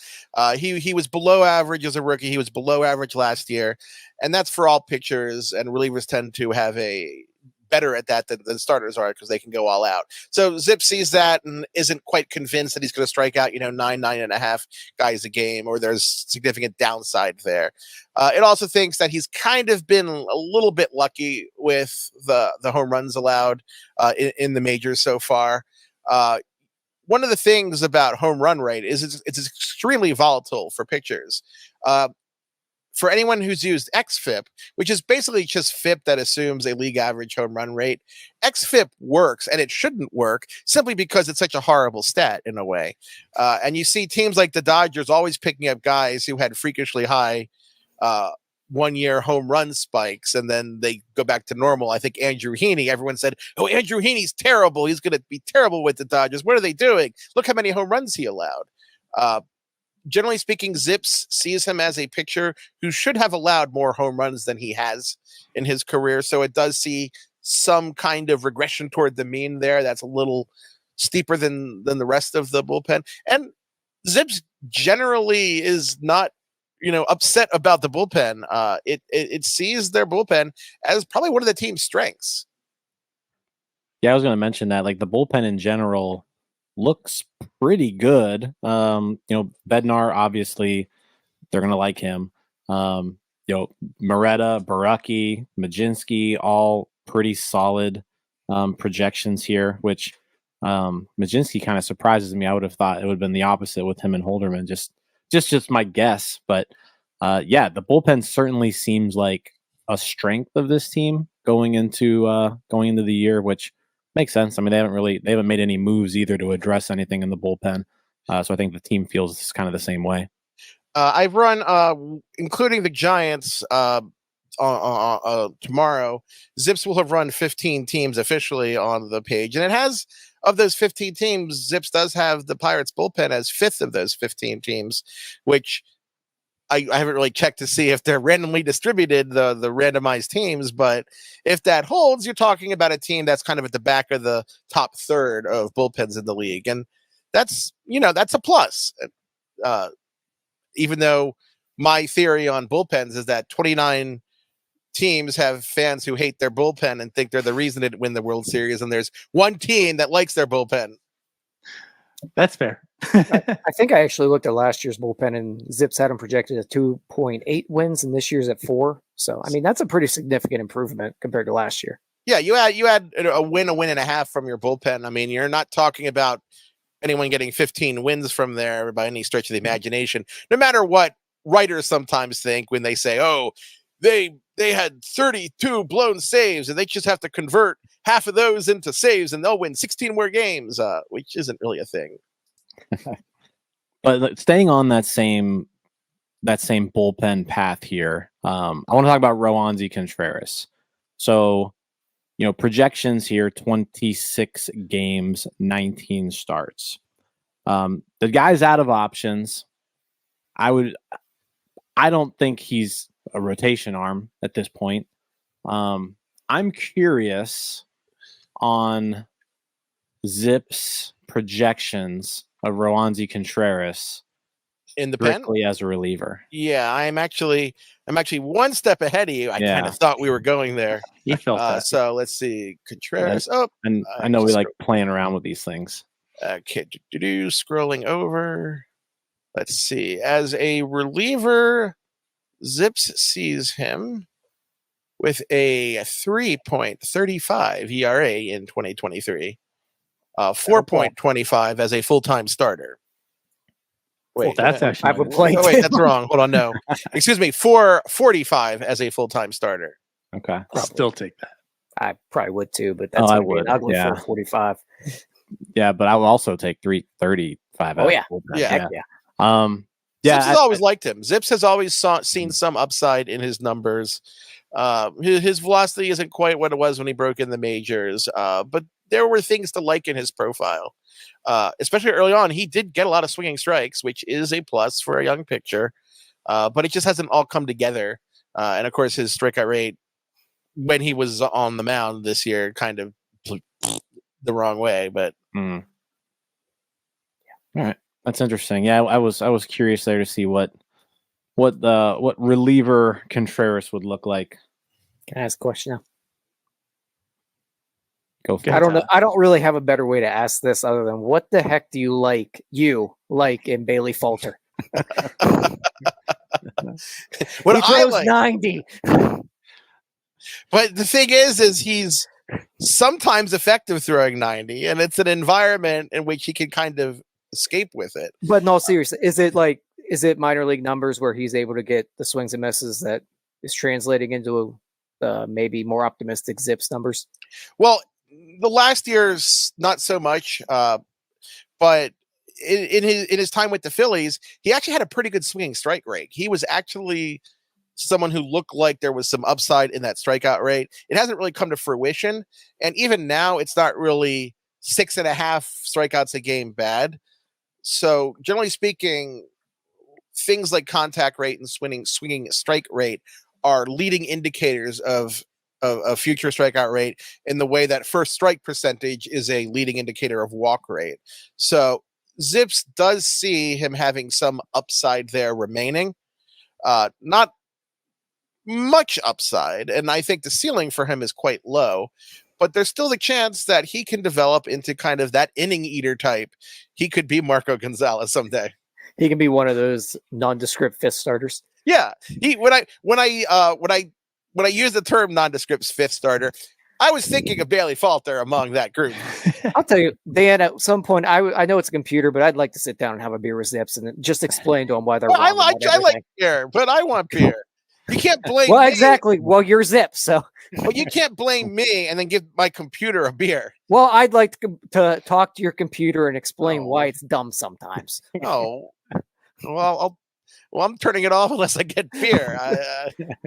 He was below average as a rookie. He was below average last year, and that's for all pitchers, and relievers tend to have a better at that than starters are because they can go all out. So ZiPS sees that and isn't quite convinced that he's going to strike out, 9.5 guys a game, or there's significant downside there. It also thinks that he's kind of been a little bit lucky with the home runs allowed in the majors so far. One of the things about home run rate is it's extremely volatile for pitchers. For anyone who's used XFIP, which is basically just FIP that assumes a league average home run rate, XFIP works, and it shouldn't work simply because it's such a horrible stat in a way. And you see teams like the Dodgers always picking up guys who had freakishly high 1-year home run spikes, and then they go back to normal. I think Andrew Heaney, everyone said, "Oh, Andrew Heaney's terrible. He's going to be terrible with the Dodgers. What are they doing? Look how many home runs he allowed." Generally speaking, ZiPS sees him as a pitcher who should have allowed more home runs than he has in his career. So it does see some kind of regression toward the mean there. That's a little steeper than the rest of the bullpen. And ZiPS generally is not, upset about the bullpen. It sees their bullpen as probably one of the team's strengths. Yeah, I was going to mention that, like, the bullpen in general looks pretty good. Bednar, obviously, they're going to like him. Moretta, Baraki, Majinski, all pretty solid projections here, which Majinski kind of surprises me. I would have thought it would have been the opposite with him and Holderman. Just my guess. But the bullpen certainly seems like a strength of this team going into the year, which makes sense. I mean, they haven't made any moves either to address anything in the bullpen. So I think the team feels kind of the same way. I've run, including the Giants, tomorrow. ZiPS will have run 15 teams officially on the page, and it has, of those 15 teams, ZiPS does have the Pirates bullpen as 5th of those 15 teams, which I haven't really checked to see if they're randomly distributed, the randomized teams, but if that holds, you're talking about a team that's kind of at the back of the top third of bullpens in the league. And that's a plus. Even though my theory on bullpens is that 29 teams have fans who hate their bullpen and think they're the reason to win the World Series, and there's one team that likes their bullpen. That's fair. I think I actually looked at last year's bullpen, and ZiPS had them projected at 2.8 wins, and this year's at 4. So, I mean, that's a pretty significant improvement compared to last year. Yeah, you had a win and a half from your bullpen. I mean, you're not talking about anyone getting 15 wins from there by any stretch of the imagination, no matter what writers sometimes think when they say, oh, they had 32 blown saves and they just have to convert half of those into saves and they'll win 16 more games, which isn't really a thing. But staying on that same bullpen path here, I want to talk about Roansy Contreras. So, projections here, 26 games, 19 starts. The guy's out of options. I don't think he's a rotation arm at this point. I'm curious on ZiPS projections of Roansy Contreras in the pen as a reliever. Yeah, I'm actually one step ahead of you. I kind of thought we were going there. You felt that. So let's see, Contreras. And I know we like playing around with these things. Okay, scrolling over. Let's see. As a reliever, ZiPS sees him with a 3.35 ERA in 2023. 4.25 as a full-time starter. Wait, that's actually. I would play. Oh, wait, that's wrong. Hold on, no. Excuse me. 4.45 as a full-time starter. Okay, I'll still take that. I probably would too, but that's I gonna be an ugly 4.45. Yeah, but I will also take 3.35. Oh yeah, yeah. ZiPS has always liked him. ZiPS has always seen some upside in his numbers. His velocity isn't quite what it was when he broke in the majors, but there were things to like in his profile. Especially early on, he did get a lot of swinging strikes, which is a plus for a young pitcher, but it just hasn't all come together. And of course, his strikeout rate when he was on the mound this year kind of the wrong way. But all right. That's interesting. Yeah, I was curious there to see what reliever Contreras would look like. Can I ask a question now? Go for I it. don't know. I don't really have a better way to ask this other than what the heck do you like in Bailey Falter? What He I throws like, 90. but the thing is he's sometimes effective throwing 90, and it's an environment in which he can kind of escape with it. But no, seriously, is it minor league numbers where he's able to get the swings and misses that is translating into maybe more optimistic ZiPS numbers? Well, the last year's not so much, but in his time with the Phillies, he actually had a pretty good swinging strike rate. He was actually someone who looked like there was some upside in that strikeout rate. It hasn't really come to fruition, and even now, it's not really 6.5 strikeouts a game bad. So, generally speaking, things like contact rate and swinging strike rate are leading indicators of future strikeout rate, in the way that first strike percentage is a leading indicator of walk rate. So ZiPS does see him having some upside there remaining, not much upside, and I think the ceiling for him is quite low, but there's still the chance that he can develop into kind of that inning eater type. He could be Marco Gonzalez someday. He can be one of those nondescript fifth starters. Yeah, when I use the term nondescript fifth starter, I was thinking of Bailey Falter among that group. I'll tell you, Dan, at some point, I know it's a computer, but I'd like to sit down and have a beer with ZiPS and just explain to them why they're wrong. I like beer, but I want beer. You can't blame Well, me. exactly. Well, you're ZiPS, so. Well, you can't blame me and then give my computer a beer. Well, I'd like to talk to your computer and explain why it's dumb sometimes. Oh, well, I'm turning it off unless I get beer.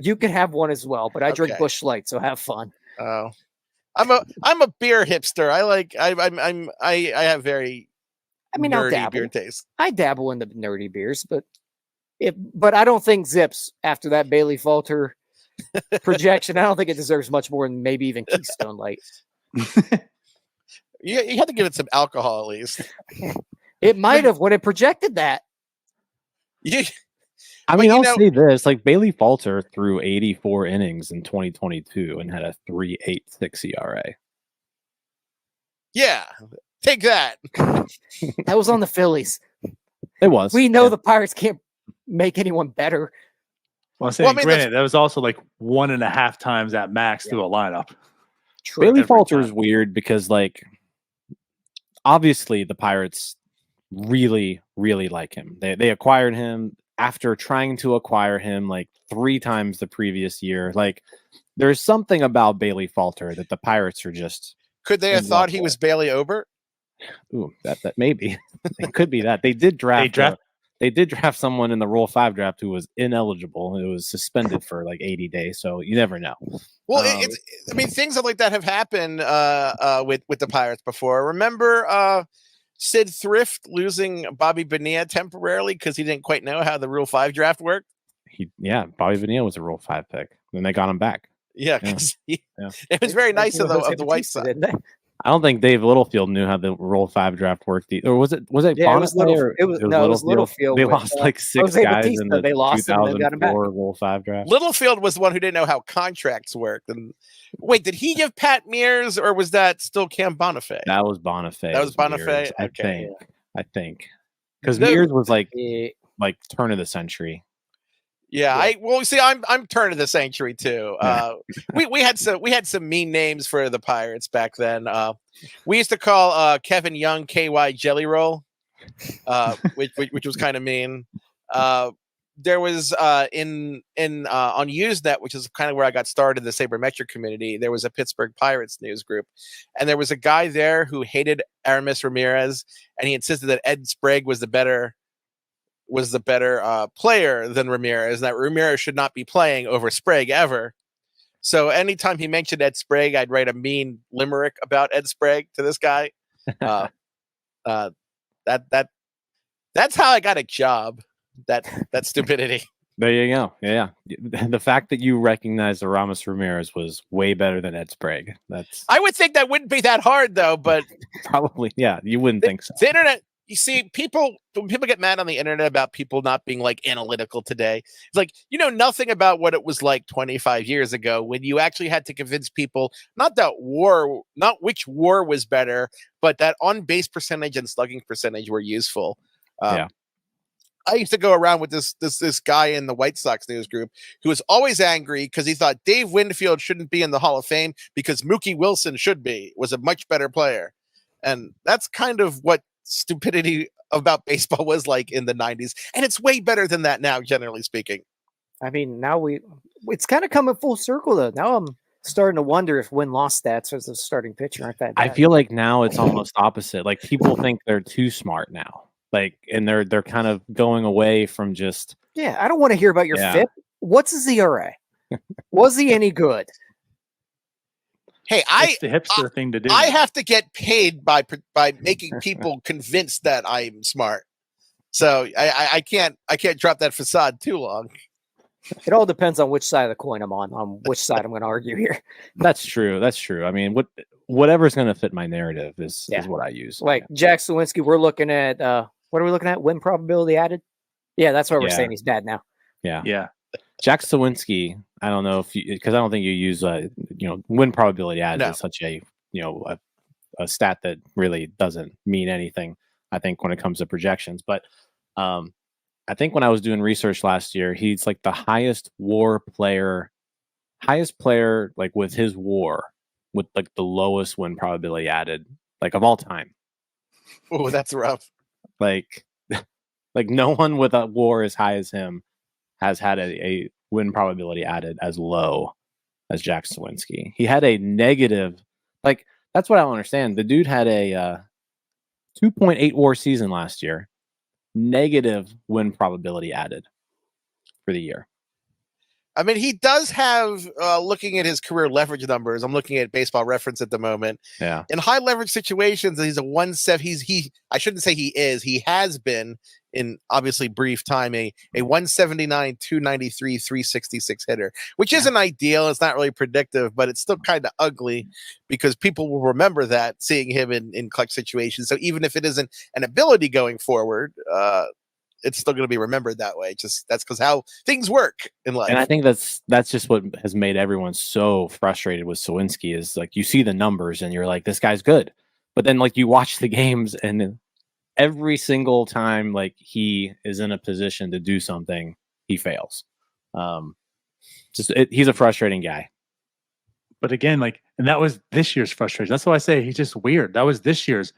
You can have one as well, but I drink Okay. Busch Light, so have fun. Oh, I'm a beer hipster. I have very I'll nerdy dabble. beer taste. I dabble in the nerdy beers, but I don't think ZiPS, after that Bailey Falter projection, I don't think it deserves much more than maybe even Keystone Light. You have to give it some alcohol at least. It might have when it projected that. I'll say this: like Bailey Falter threw 84 innings in 2022 and had a 3.86 ERA. Yeah, take that. That was on the Phillies. It was. We know the Pirates can't make anyone better. Well, granted, that was also like 1.5 times at max through a lineup. True. Bailey Falter is weird because, like, obviously the Pirates really, really like him. They acquired him after trying to acquire him like 3 times the previous year. Like, there's something about Bailey Falter that the Pirates are just. Could they have thought he was Bailey Obert? Ooh, that maybe it could be that they did draft. They did draft someone in the Rule 5 draft who was ineligible. It was suspended for like 80 days, so you never know. Well, things like that have happened with the Pirates before. Remember Sid Thrift losing Bobby Bonilla temporarily because he didn't quite know how the Rule 5 draft worked? Bobby Bonilla was a Rule 5 pick. Then they got him back. Yeah, it was very nice of the White Sox. I don't think Dave Littlefield knew how the Rule 5 draft worked. Or was it? Yeah, it was Littlefield. They lost like 6 guys in the 2004 Rule 5 draft. Littlefield was the one who didn't know how contracts worked. And wait, did he give Pat Mears, or was that still Cam Bonifay? That was Bonifay. That was Bonifay. I think because Mears was like turn of the century. Yeah, I'm turn of the century too. We had some mean names for the Pirates back then. We used to call Kevin Young KY Jelly Roll, which was kind of mean. There was on Usenet, which is kind of where I got started, the sabermetric community. There was a Pittsburgh Pirates news group, and there was a guy there who hated Aramis Ramirez, and he insisted that Ed Sprague was the better player than Ramirez, and that Ramirez should not be playing over Sprague ever. So anytime he mentioned Ed Sprague, I'd write a mean limerick about Ed Sprague to this guy. That's how I got a job. That stupidity. There you go. Yeah. The fact that you recognize Aramis Ramirez was way better than Ed Sprague. I would think that wouldn't be that hard though, but probably, yeah, you wouldn't think so. The internet. you see, when people get mad on the internet about people not being like analytical today, it's like, you know nothing about what it was like 25 years ago when you actually had to convince people not which war was better, but that on base percentage and slugging percentage were useful. Yeah. I used to go around with this guy in the White Sox news group who was always angry because he thought Dave Winfield shouldn't be in the Hall of Fame because Mookie Wilson was a much better player. And that's kind of what stupidity about baseball was like in the 90s. And it's way better than that now, generally speaking. I mean, now it's kind of coming full circle, though. Now I'm starting to wonder if win-loss stats as a starting pitcher aren't that bad. I feel like now it's almost opposite. Like people think they're too smart now. Like, and they're kind of going away from just. Yeah, I don't want to hear about your FIP. What's his ERA? Was he any good? Hey, it's the hipster thing to do. I have to get paid by making people convinced that I'm smart. So I can't drop that facade too long. It all depends on which side of the coin I'm on which side I'm going to argue here. That's true. I mean, whatever's going to fit my narrative is what I use. Like Jack Sawinski, we're looking at what are we looking at? Win probability added? Yeah, that's why we're saying he's bad now. Yeah. Jack Sawinski, I don't know because I don't think you use win probability added is such a a stat that really doesn't mean anything. I think when it comes to projections, but I think when I was doing research last year, he's like the highest player like with his WAR with like the lowest win probability added like of all time. Oh, that's rough. Like no one with a WAR as high as him has had a win probability added as low as Jack Sawinski. He had a negative, like that's what I don't understand. The dude had a 2.8 WAR season last year, negative win probability added for the year. I mean, he does have, looking at his career leverage numbers, I'm looking at Baseball Reference at the moment. Yeah. In high leverage situations, he's a 1-7. I shouldn't say he has been in obviously brief time, a 179, 293, 366 hitter, which isn't ideal. It's not really predictive, but it's still kind of ugly because people will remember that seeing him in clutch situations. So even if it isn't an ability going forward, it's still going to be remembered that way. Just that's because how things work in life. And I think that's just what has made everyone so frustrated with Sawinski is like you see the numbers and you're like, this guy's good. But then like you watch the games and every single time like he is in a position to do something, he fails. He's a frustrating guy. But again, and that was this year's frustration. That's why I say he's just weird. That was this year's.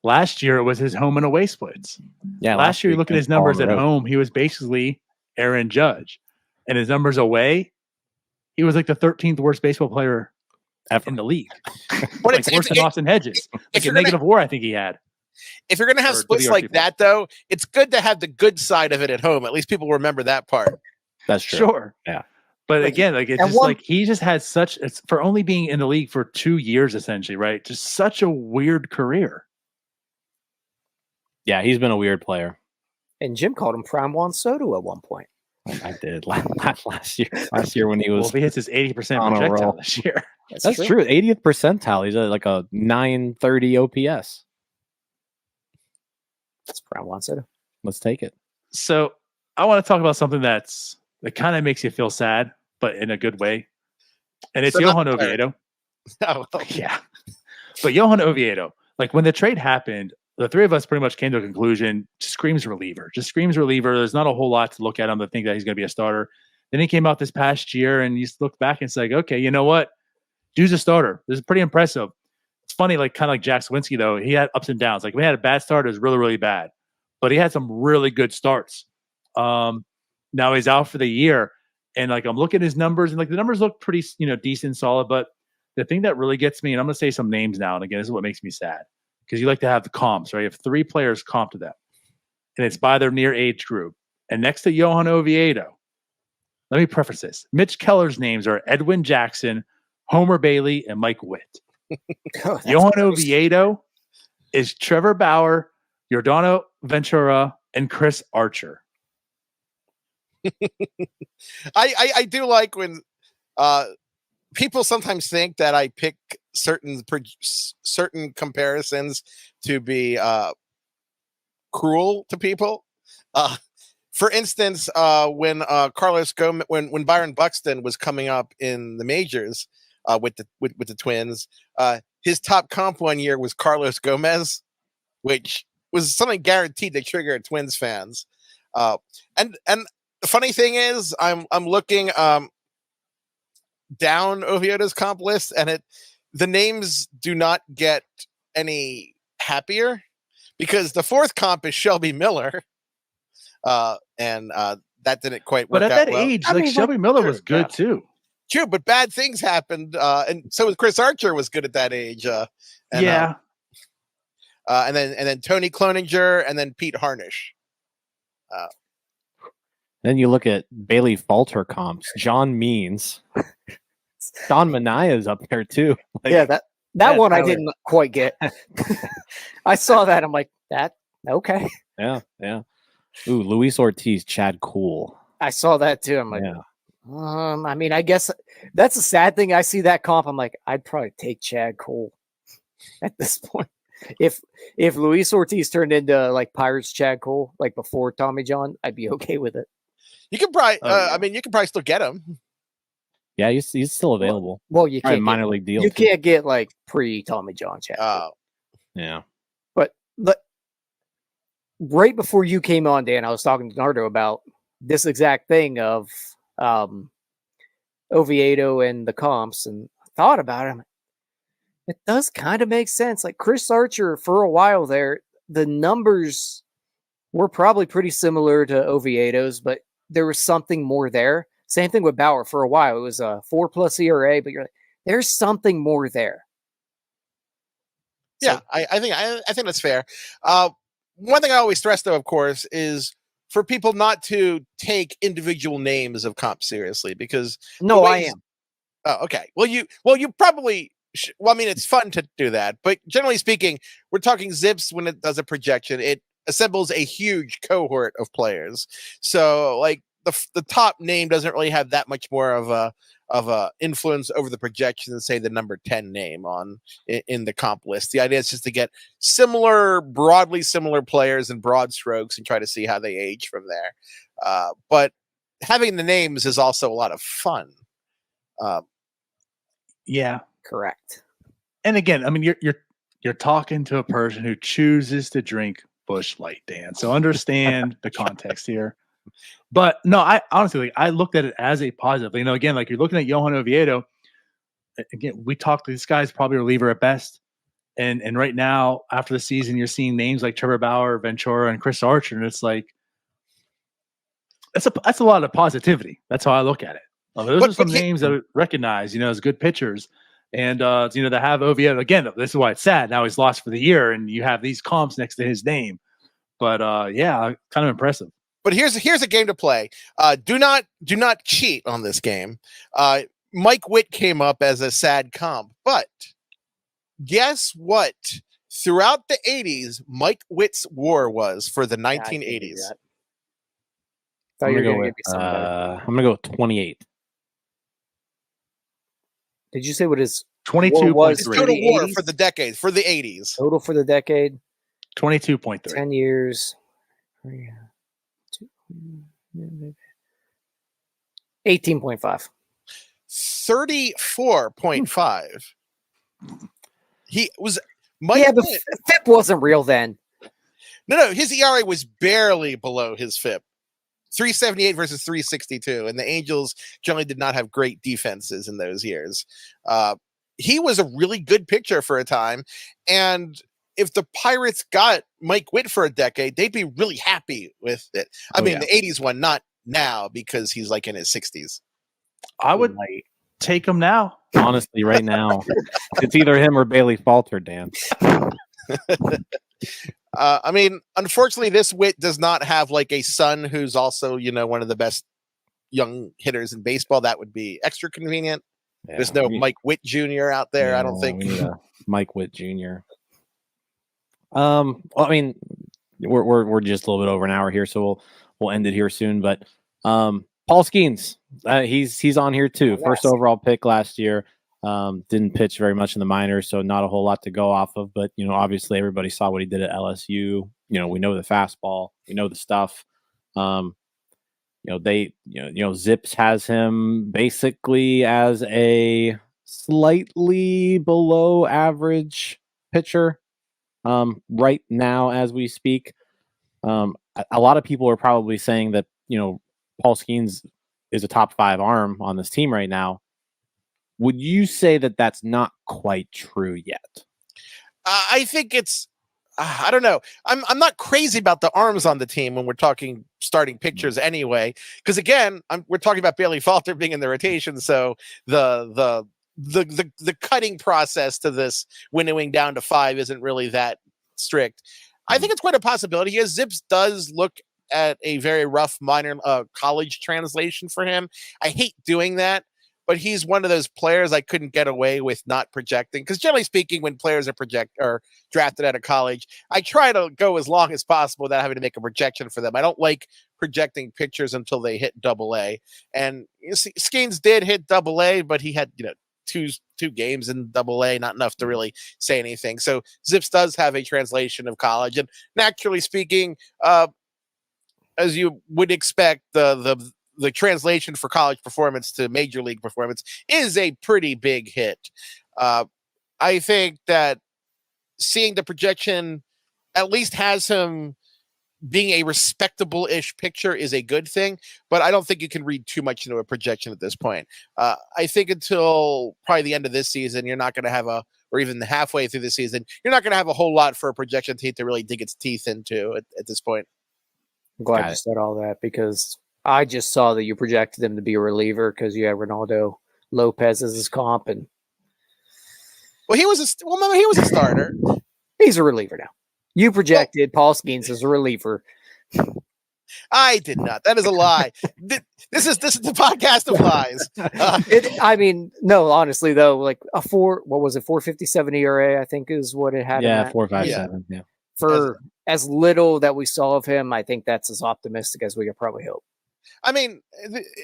Last year, it was his home and away splits. Yeah, last year, you look at his numbers at home, he was basically Aaron Judge. And his numbers away, he was like the 13th worst baseball player ever in the league. But like worse than Austin Hedges. Like a negative WAR, I think he had. If you're going to have splits like that, though, it's good to have the good side of it at home. At least people remember that part. That's true. Sure. Yeah. But again, like it's just he just had it's for only being in the league for 2 years, essentially, right? Just such a weird career. Yeah, he's been a weird player. And Jim called him Prime Juan Soto at one point. I did last year. Last year when he was if he hits his 80% projectile this year. That's true. 80th percentile. He's at like a 930 OPS. That's Prime Juan Soto. Let's take it. So I want to talk about something that kind of makes you feel sad, but in a good way. And it's Johan Oviedo. Oh, yeah. But Johan Oviedo, like when the trade happened, the three of us pretty much came to a conclusion, just screams reliever. There's not a whole lot to look at him to think that he's going to be a starter. Then he came out this past year and you look back and it's like, okay, you know what? Dude's a starter. This is pretty impressive. It's funny, like kind of like Jack Sawinski, though. He had ups and downs. Like when he had a bad start, it was really, really bad. But he had some really good starts. Now he's out for the year. And like I'm looking at his numbers and like the numbers look pretty, decent, solid. But the thing that really gets me, and I'm going to say some names now, and again, this is what makes me sad. Because you like to have the comps, right? You have 3 players comp to them. And it's by their near age group. And next to Johan Oviedo, let me preface this. Mitch Keller's names are Edwin Jackson, Homer Bailey, and Mike Witt. Johan Oviedo is Trevor Bauer, Yordano Ventura, and Chris Archer. I do like when people sometimes think that I pick certain comparisons to be cruel to people. For instance, when Carlos Gomez, when Byron Buxton was coming up in the majors with the Twins, his top comp one year was Carlos Gomez, which was something guaranteed to trigger Twins fans. And the funny thing is, I'm looking down Oviedo's comp list, and the names do not get any happier because the fourth comp is Shelby Miller. And that didn't quite work out. But at that well. age, Shelby Miller was good too. True, but bad things happened, and so was Chris Archer was good at that age. And then Tony Cloninger, and then Pete Harnish. Then you look at Bailey Falter comps. John Means, Don Manaya's up there too. That one I didn't quite get. I saw that. I'm like, that okay. Yeah. Ooh, Luis Ortiz, Chad Cool. I saw that too. I'm like, I mean, I guess that's a sad thing. I see that comp. I'm like, I'd probably take Chad Cole at this point. If Luis Ortiz turned into like Pirates Chad Cole, like before Tommy John, I'd be okay with it. You can probably, I mean, you can probably still get him. Yeah, he's still available. Well, you can't minor league deal. You can't get like pre Tommy John Chad. Yeah, but right before you came on, Dan, I was talking to Nardo about this exact thing of Oviedo and the comps, and I thought about it. It does kind of make sense. Like Chris Archer, for a while there, the numbers were probably pretty similar to Oviedo's, but there was something more there. Same thing with Bauer. For a while, it was a 4+ ERA, but you're like, there's something more there. Yeah, so, I think that's fair. One thing I always stress, though, of course, is for people not to take individual names of comps seriously, because I am. Oh, okay. Well, you probably. Well, I mean, it's fun to do that, but generally speaking, we're talking ZiPS when it does a projection. It assembles a huge cohort of players. So, like the top name doesn't really have that much more of a influence over the projection than say the number 10 name in the comp list. The idea is just to get broadly similar players in broad strokes and try to see how they age from there. But having the names is also a lot of fun. Yeah, correct. And again, I mean, you're talking to a person who chooses to drink Busch Light, Dan. So understand the context here. But no, I honestly, I looked at it as a positive. You know, again, like you're looking at Johan Oviedo. Again, we talked. This guy's probably a reliever at best, and right now after the season, you're seeing names like Trevor Bauer, Ventura, and Chris Archer, and it's like that's a lot of positivity. That's how I look at it. Those are some names that are recognized, as good pitchers, and to have Oviedo again. This is why it's sad. Now he's lost for the year, and you have these comps next to his name. But yeah, kind of impressive. But here's a game to play. Do not cheat on this game. Mike Witt came up as a sad comp, but guess what? Throughout the 80s, Mike Witt's WAR was for the 1980s. I'm gonna go with 28. Did you say what his 22 was? His total WAR for the decade, for the 80s. Total for the decade, 22.3. 10 years. 18.5. 34.5. He was. Mike but FIP wasn't real then. No, his ERA was barely below his FIP. 378 versus 362, and the Angels generally did not have great defenses in those years. He was a really good pitcher for a time, and if the Pirates got Mike Witt for a decade, they'd be really happy with it. I mean, the 80s one, not now, because he's like in his 60s. I would take him now. Honestly, right now. It's either him or Bailey Falter, Dan. I mean, unfortunately, this Witt does not have like a son who's also, one of the best young hitters in baseball. That would be extra convenient. Yeah, there's no Mike Witt Jr. out there, I don't think. Mike Witt Jr. Well, I mean, we're just a little bit over an hour here, so we'll end it here soon. But Paul Skeens, he's on here too. First overall pick last year. Didn't pitch very much in the minors, so not a whole lot to go off of. But obviously everybody saw what he did at LSU. We know the fastball, we know the stuff. ZiPS has him basically as a slightly below average pitcher right now as we speak. A lot of people are probably saying that Paul Skeens is a top 5 arm on this team right now. Would you say that that's not quite true yet? I think it's. I don't know. I'm not crazy about the arms on the team when we're talking starting pitchers anyway. Because again, we're talking about Bailey Falter being in the rotation, so the cutting process to this winnowing down to 5 isn't really that strict. I think it's quite a possibility. Yes, ZiPS does look at a very rough minor college translation for him. I hate doing that, but he's one of those players I couldn't get away with not projecting. Because generally speaking, when players are drafted out of college, I try to go as long as possible without having to make a projection for them. I don't like projecting pitchers until they hit AA. And Skeens did hit AA, but he had two games in AA, not enough to really say anything. So ZiPS does have a translation of college, and naturally speaking, as you would expect, the translation for college performance to major league performance is a pretty big hit. I think that seeing the projection at least has him being a respectable-ish pitcher is a good thing, but I don't think you can read too much into a projection at this point. I think until probably the end of this season, you're not going to have or even halfway through the season, you're not going to have a whole lot for a projection team to really dig its teeth into at this point. I'm glad you said all that, because I just saw that you projected him to be a reliever because you had Ronaldo Lopez as his comp, and he was a starter. He's a reliever now. You projected Paul Skeens as a reliever. I did not. That is a lie. This is the podcast of lies. No, honestly though, like a 4.57 ERA, I think is what it had. Yeah, 4.57. Yeah. For as little that we saw of him, I think that's as optimistic as we could probably hope. I mean,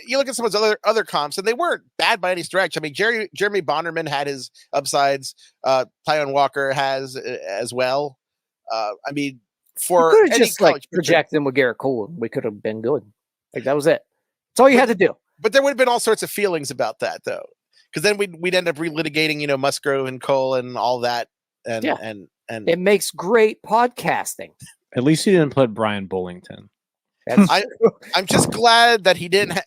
you look at some of those other comps, and they weren't bad by any stretch. I mean, Jeremy Bonderman had his upsides. Taijuan Walker has as well. I mean, for you could have any just project them with Garrett Cole, we could have been good. Like that was it. That's all you had to do. But there would have been all sorts of feelings about that, though, because then we'd end up relitigating, Musgrove and Cole and all that, and it makes great podcasting. At least he didn't put Brian Bullington. I'm just glad that he didn't.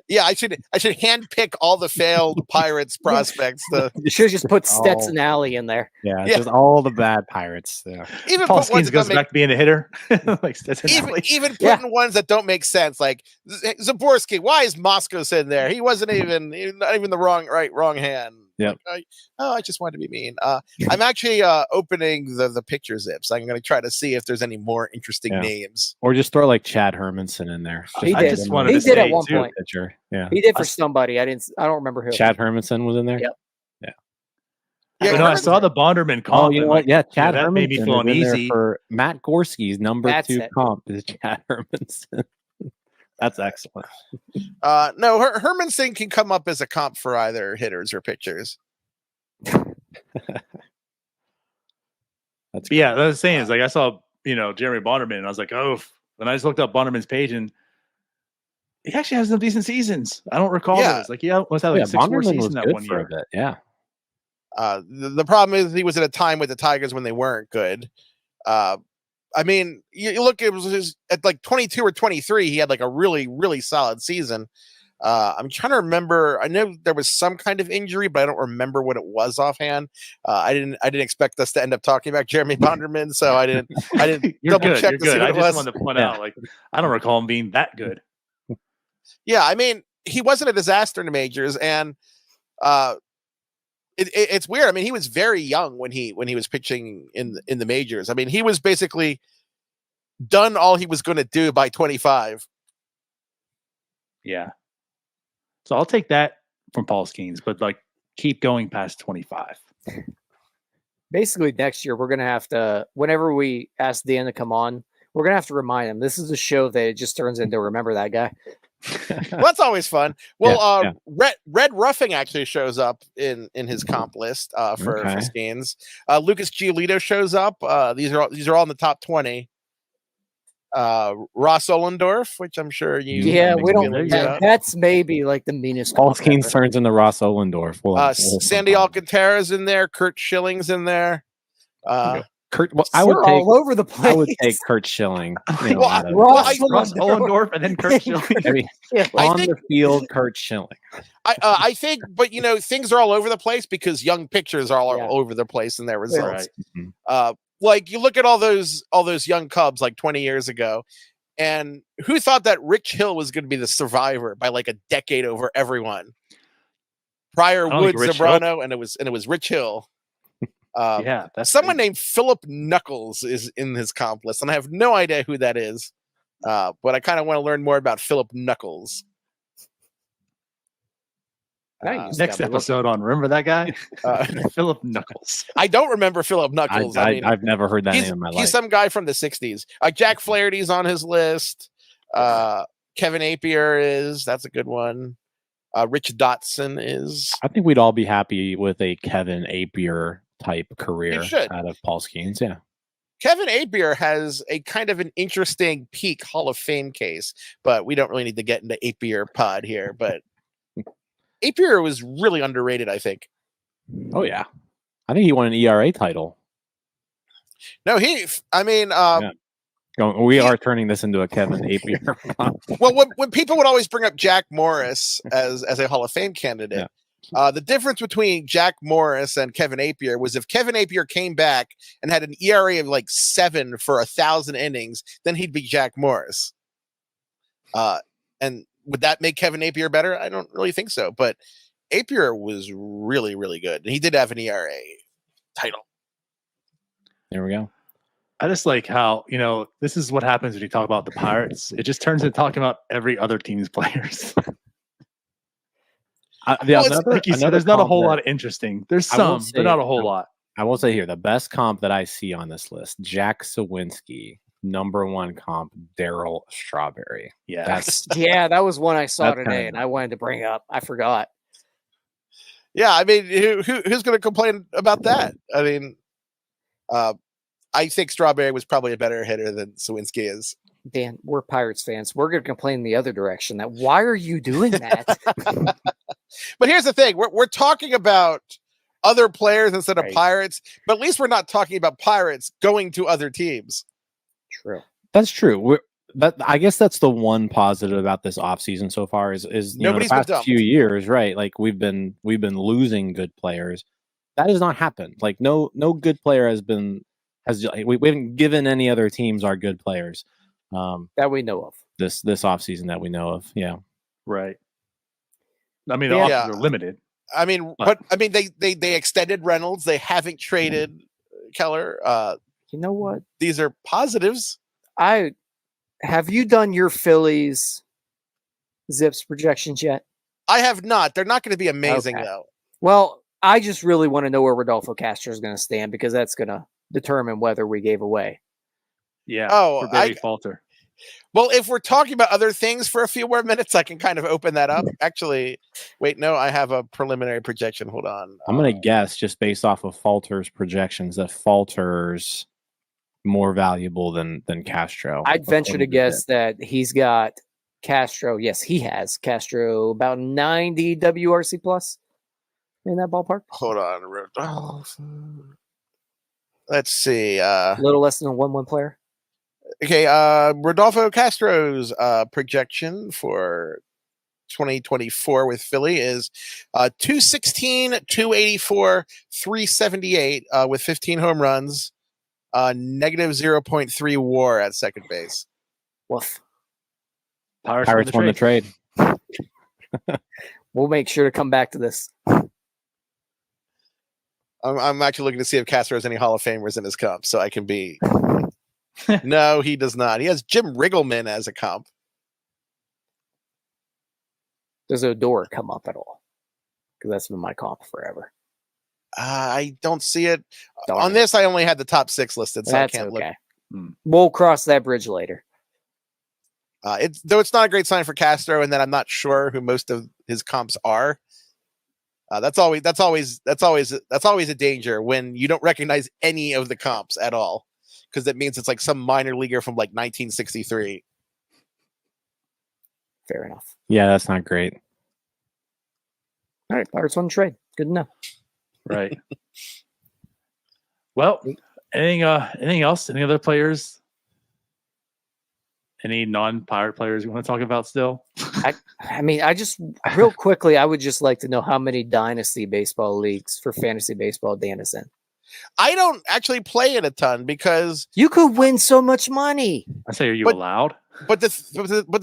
Yeah, I should handpick all the failed Pirates prospects. You should just put Stetson Alley in there. Yeah, just all the bad Pirates. Yeah. Even Paul Skeens goes back to being a hitter. Like Stetson Alley. Even putting ones that don't make sense, like Szymborski. Why is Moskos in there? He wasn't not even the wrong hand. Yeah. I just wanted to be mean. I'm actually opening the picture ZiPS. I'm going to try to see if there's any more interesting names. Or just throw like Chad Hermanson in there. He did at one point. Pitcher. Yeah. He did for somebody. I don't remember who. Chad Hermanson was in there? Yep. Yeah. I saw the Bonderman comp. Oh, you know what? Yeah, Chad Hermanson made me feel uneasy. For Matt Gorski's number 2 comp is Chad Hermanson. That's excellent. No, Hermanson can come up as a comp for either hitters or pitchers. Yeah, what I was saying is I saw Jeremy Bonderman, and I was like, oh. And I just looked up Bonderman's page, and he actually has some decent seasons. I don't recall this. Like, must have 6 seasons that 1 year. Bit, yeah. The problem is he was at a time with the Tigers when they weren't good. I mean, you look at like 22 or 23, he had like a really, really solid season. I'm trying to remember. I know there was some kind of injury, but I don't remember what it was offhand. I didn't expect us to end up talking about Jeremy Bonderman, so I didn't double check to see what it was. I just wanted to point out, like, I don't recall him being that good. Yeah, I mean, he wasn't a disaster in the majors, and it's weird. I mean, he was very young when he was pitching in the majors. I mean, he was basically done all he was going to do by 25. Yeah. So I'll take that from Paul Skeens, but like keep going past 25. Basically, next year we're going to have to, whenever we ask Dan to come on, we're going to have to remind him this is a show that it just turns into remember that guy. Well, that's always fun. Well, Yeah. Red Ruffing actually shows up in his comp list for Skeens. Lucas Giolito shows up. These are all in the top 20. Ross Ohlendorf, which I'm sure you. Yeah, we don't. about. That's maybe like the meanest. Paul Skeens turns into Ross Ohlendorf. Sandy Alcantara's in there. Kurt Schilling's in there. Kurt, I would take all over the place. I would take Kurt Schilling. Ross Ohlendorf and then Kurt Schilling. I mean, the field, Kurt Schilling. I think, but things are all over the place because young pitchers are all over the place in their results. Right. Like you look at all those young Cubs like 20 years ago, and who thought that Rich Hill was going to be the survivor by like a decade over everyone? Prior Woods Zambrano, and it was Rich Hill. That's someone named Philip Knuckles is in his comp list, and I have no idea who that is. But I kind of want to learn more about Philip Knuckles. Next episode on remember that guy, Philip Knuckles. I don't remember Philip Knuckles. I've never heard that name in my life. He's some guy from the '60s. Jack Flaherty's on his list. Kevin Apier is. That's a good one. Rich Dotson is. I think we'd all be happy with a Kevin Apier type career out of Paul Skeens. Yeah. Kevin Apier has a kind of an interesting peak Hall of Fame case, but we don't really need to get into Apier pod here. But Apier was really underrated, I think. Oh, yeah. I think he won an ERA title. No, we are turning this into a Kevin Apier. Well, when people would always bring up Jack Morris as a Hall of Fame candidate, the difference between Jack Morris and Kevin Apier was if Kevin Apier came back and had an ERA of like 7 for 1,000 innings, then he'd be Jack Morris. And would that make Kevin Apier better? I don't really think so, but Apier was really, really good. And he did have an ERA title. There we go. I just like how, this is what happens when you talk about the Pirates. It just turns into talking about every other team's players. There's not a whole lot of interesting. There's some, but not a whole lot. I will say here, the best comp that I see on this list, Jack Sawinski, #1 comp, Darryl Strawberry. Yeah. That was one I saw today, and I wanted to bring up. I forgot. Yeah, I mean, who's going to complain about that? I mean, I think Strawberry was probably a better hitter than Sawinski is. Dan, we're Pirates fans. We're going to complain the other direction. That why are you doing that? But here's the thing: we're talking about other players instead of Pirates, but at least we're not talking about Pirates going to other teams. True. That's true. I guess that's the one positive about this offseason so far is nobody's the past few years, right? Like we've been losing good players. That has not happened. Like no good player we haven't given any other teams our good players that we know of this offseason that we know of. Yeah. Right. I mean, the options are limited. I mean, but they extended Reynolds. They haven't traded Keller. You know what? These are positives. Have you done your Phillies ZiPS projections yet? I have not. They're not going to be amazing though. Well, I just really want to know where Rodolfo Castro is going to stand because that's going to determine whether we gave away. Yeah. Oh, Falter. Well, if we're talking about other things for a few more minutes, I can kind of open that up. Actually, wait, no, I have a preliminary projection. Hold on. I'm going to guess just based off of Falter's projections that Falter's more valuable than Castro. I'd venture to guess that he's got Castro. Yes, he has Castro about 90 WRC plus in that ballpark. Hold on. Let's see. A little less than a 1-1 player. Okay, Rodolfo Castro's projection for 2024 with Philly is 216, 284, 378 with 15 home runs, negative 0.3 WAR at second base. Woof. Pirates won the trade. We'll make sure to come back to this. I'm actually looking to see if Castro has any Hall of Famers in his comp, so I can be. No, he does not. He has Jim Riggleman as a comp. Does Odor come up at all? Because that's been my comp forever. I don't see it. On this, I only had the top 6 listed, so I can't look. We'll cross that bridge later. It's not a great sign for Castro, and then I'm not sure who most of his comps are. That's always a danger when you don't recognize any of the comps at all, because that means it's like some minor leaguer from like 1963. Fair enough. Yeah, that's not great. All right, Pirates won the trade. Good to know. Right. Well, anything else? Any other players? Any non-Pirate players you want to talk about still? I mean, I just real quickly, I would just like to know how many dynasty baseball leagues for fantasy baseball Dan is in. I don't actually play it a ton because You could win so much money. I say, are you But- allowed? but the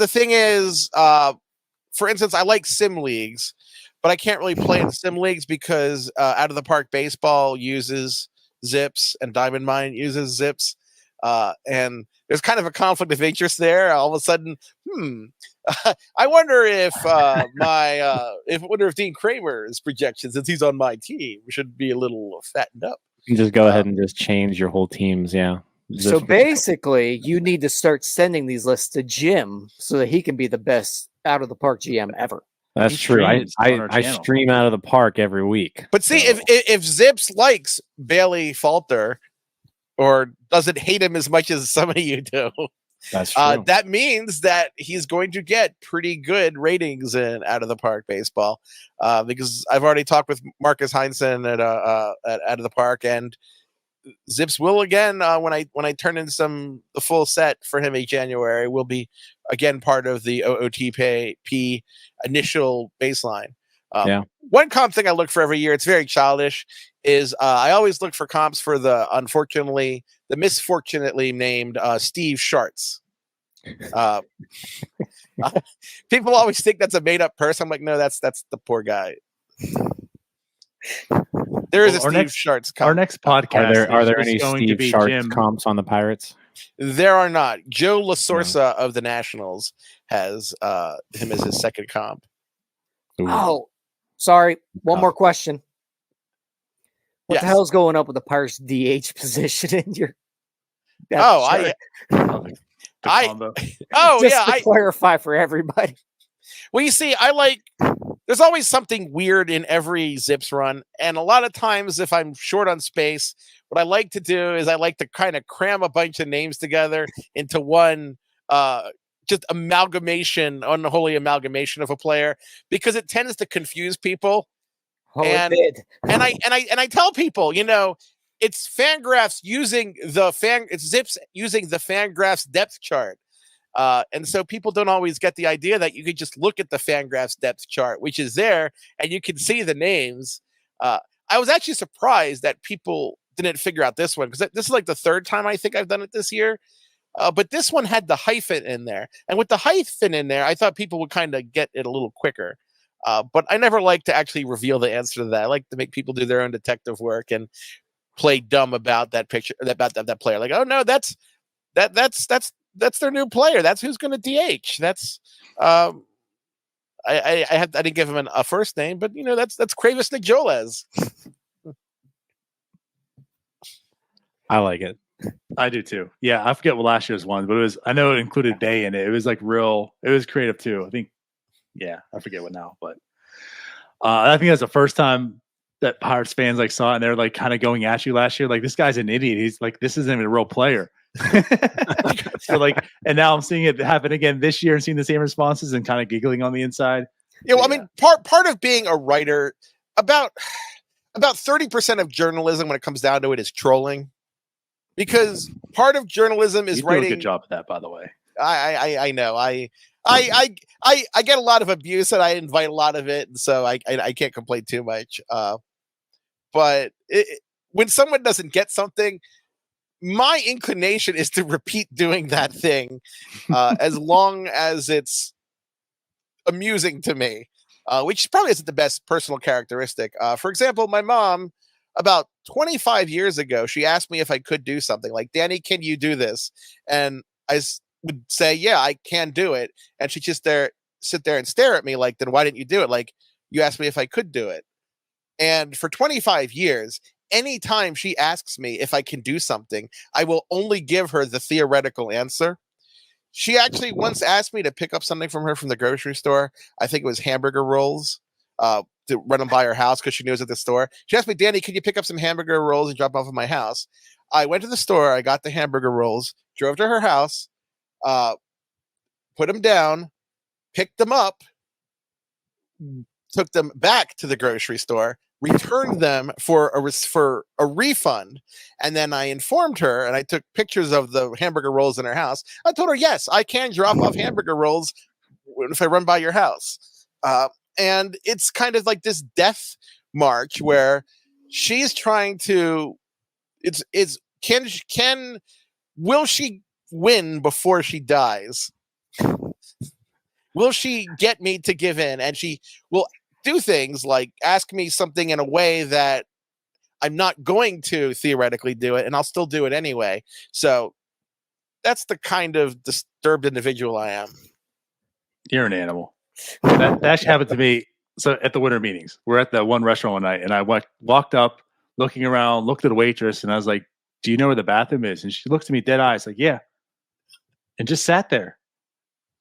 thing is, for instance, I like sim leagues, but I can't really play in sim leagues because Out of the Park Baseball uses ZiPS and Diamond Mine uses ZiPS. And there's kind of a conflict of interest there. All of a sudden, I wonder if if Dean Kramer's projections, since he's on my team, should be a little fattened up. You can just go ahead and just change your whole teams. Yeah. So basically, you need to start sending these lists to Jim so that he can be the best Out of the Park GM ever. That's He true. I streams on our I channel. stream Out of the Park every week. But see, So- if ZiPS likes Bailey Falter, or doesn't hate him as much as some of you do, that's true. that means that he's going to get pretty good ratings in Out of the Park Baseball. Because I've already talked with Marcus Heinsohn at Out of the Park, and ZiPS will again when I turn in the full set for him in January, will be again part of the OOTP initial baseline. Yeah. One comp thing I look for every year, it's very childish, is I always look for comps for the misfortunately named Steve Schartz. People always think that's a made up person. I'm like, no, that's the poor guy. There is Well, a our Steve next- Schartz Our comp. next podcast Are there is any going to Steve be Sharks Jim. comps on the Pirates? There are not. Joe LaSorsa of the Nationals has him as his second comp. Ooh. Oh, sorry. One Oh. more question. What Yes. the hell's going up with the Pirates DH position in your? Oh, chart? The I- combo. Oh Just yeah, to clarify for everybody. well, you see, there's always something weird in every ZiPS run. And a lot of times, if I'm short on space, what I like to do is I like to kind of cram a bunch of names together into one just unholy amalgamation of a player, because it tends to confuse people. Oh, And- it did. And I tell people, it's Fangraphs it's ZiPS using the Fangraphs depth chart. And so people don't always get the idea that you could just look at the Fangraphs depth chart, which is there, and you can see the names. I was actually surprised that people didn't figure out this one, because this is like the third time I think I've done it this year. But this one had the hyphen in there. And with the hyphen in there, I thought people would kind of get it a little quicker. But I never like to actually reveal the answer to that. I like to make people do their own detective work and play dumb about that picture, about that player. Like, oh no, that's their new player. That's who's going to DH. That's I didn't give him a first name, but that's Kravis Nijoles. I like it. I do too. Yeah, I forget what last year's one, but I know it included Bay in it. It was like it was creative too. I think, yeah, I forget what now, but I think that's the first time that Pirates fans saw it, and they're kind of going at you last year. Like, this guy's an idiot. He's like, this isn't even a real player. So and now I'm seeing it happen again this year and seeing the same responses and kind of giggling on the inside. Yeah, well, I mean, part of being a writer, about 30% of journalism, when it comes down to it, is trolling. Because part of journalism is You do writing. a good job at that, by the way. I know. I get a lot of abuse, and I invite a lot of it, and so I can't complain too much. But when someone doesn't get something, my inclination is to repeat doing that thing as long as it's amusing to me, which probably isn't the best personal characteristic. For example, my mom, about 25 years ago, she asked me if I could do something. Like, Danny, can you do this? And I would say, yeah, I can do it. And she'd just sit there and stare at me like, then why didn't you do it? Like, you asked me if I could do it. And for 25 years, anytime she asks me if I can do something, I will only give her the theoretical answer. She actually once asked me to pick up something from her from the grocery store. I think it was hamburger rolls. To run them by her house because she knew it was at the store. She asked me, Danny, could you pick up some hamburger rolls and drop off at my house? I went to the store. I got the hamburger rolls, drove to her house, put them down, picked them up, took them back to the grocery store, returned them for a refund, and then I informed her, and I took pictures of the hamburger rolls in her house. I told her, yes, I can drop off hamburger rolls if I run by your house. And it's kind of like this death march where she's trying to. Will she win before she dies? Will she get me to give in? And she will do things like ask me something in a way that I'm not going to theoretically do it, and I'll still do it anyway. So that's the kind of disturbed individual I am. You're an animal. That actually happened to me. So at the winter meetings, we're at the one restaurant one night, and I walked up, looking around, looked at the waitress, and I was like, "Do you know where the bathroom is?" And she looked at me dead eyes, like, "Yeah," and just sat there.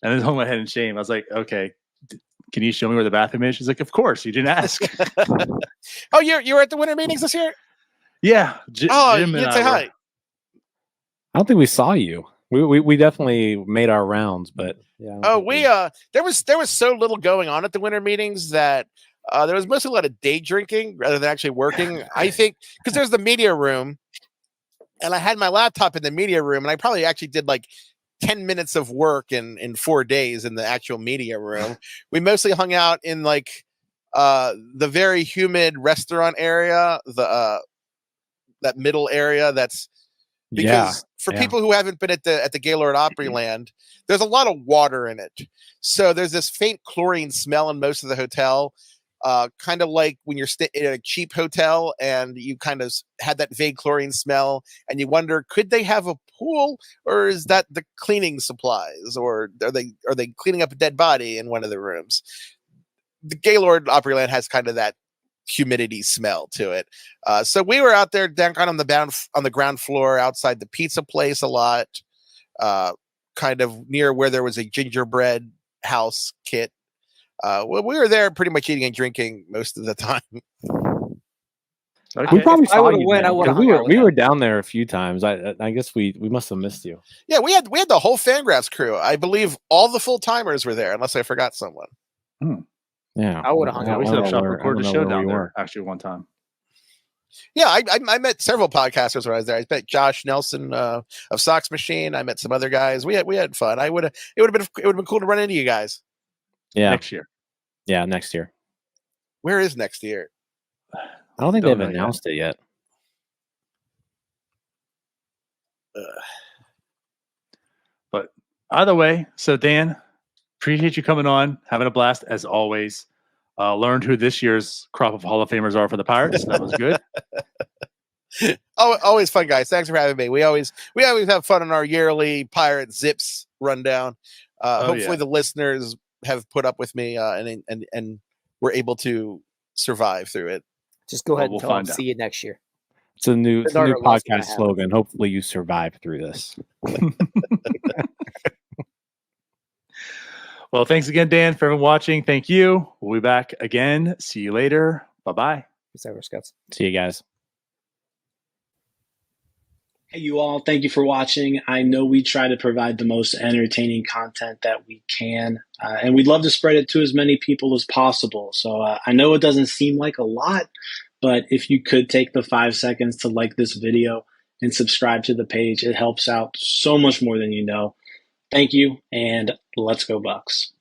And I hung my head in shame. I was like, "Okay, can you show me where the bathroom is?" She's like, "Of course, you didn't ask." Oh, you were at the winter meetings this year? Yeah. You didn't say hi. I don't think we saw you. We definitely made our rounds, but yeah. There was so little going on at the winter meetings that there was mostly a lot of day drinking rather than actually working. I think because there's the media room, and I had my laptop in the media room, and I probably actually did like 10 minutes of work in 4 days in the actual media room. We mostly hung out in like the very humid restaurant area, that middle area. That's because for people who haven't been at the Gaylord Opryland, there's a lot of water in it. So there's this faint chlorine smell in most of the hotel, kind of like when you're in a cheap hotel and you kind of had that vague chlorine smell and you wonder, could they have a pool, or is that the cleaning supplies, or are they cleaning up a dead body in one of the rooms? The Gaylord Opryland has kind of that humidity smell to it. So we were out there down kind of on the ground floor outside the pizza place a lot, kind of near where there was a gingerbread house kit. We were there pretty much eating and drinking most of the time. Okay. We probably saw you. We were down there a few times. I guess we must have missed you. Yeah, we had the whole Fangraphs crew. I believe all the full timers were there, unless I forgot someone. Yeah, I would have hung out. We set up shop, recorded the show down there actually one time. Yeah, I met several podcasters when I was there. I met Josh Nelson of Sox Machine. I met some other guys. We had fun. It would have been cool to run into you guys. Yeah, next year. Yeah, next year. Where is next year? I don't think they've announced it yet. But either way, so Dan, appreciate you coming on, having a blast as always. Learned who this year's crop of Hall of Famers are for the Pirates. That was good. Oh, always fun, guys. Thanks for having me. We always have fun in our yearly Pirate ZiPS rundown. Hopefully the listeners have put up with me and were able to survive through it. Just go ahead and tell them, see you next year. It's a new podcast slogan. Hopefully you survive through this. Well, thanks again, Dan, for everyone watching. Thank you. We'll be back again. See you later. Bye-bye. See you guys. Hey, you all. Thank you for watching. I know we try to provide the most entertaining content that we can, and we'd love to spread it to as many people as possible. So I know it doesn't seem like a lot, but if you could take the 5 seconds to like this video and subscribe to the page, it helps out so much more than you know. Thank you, and let's go Bucks.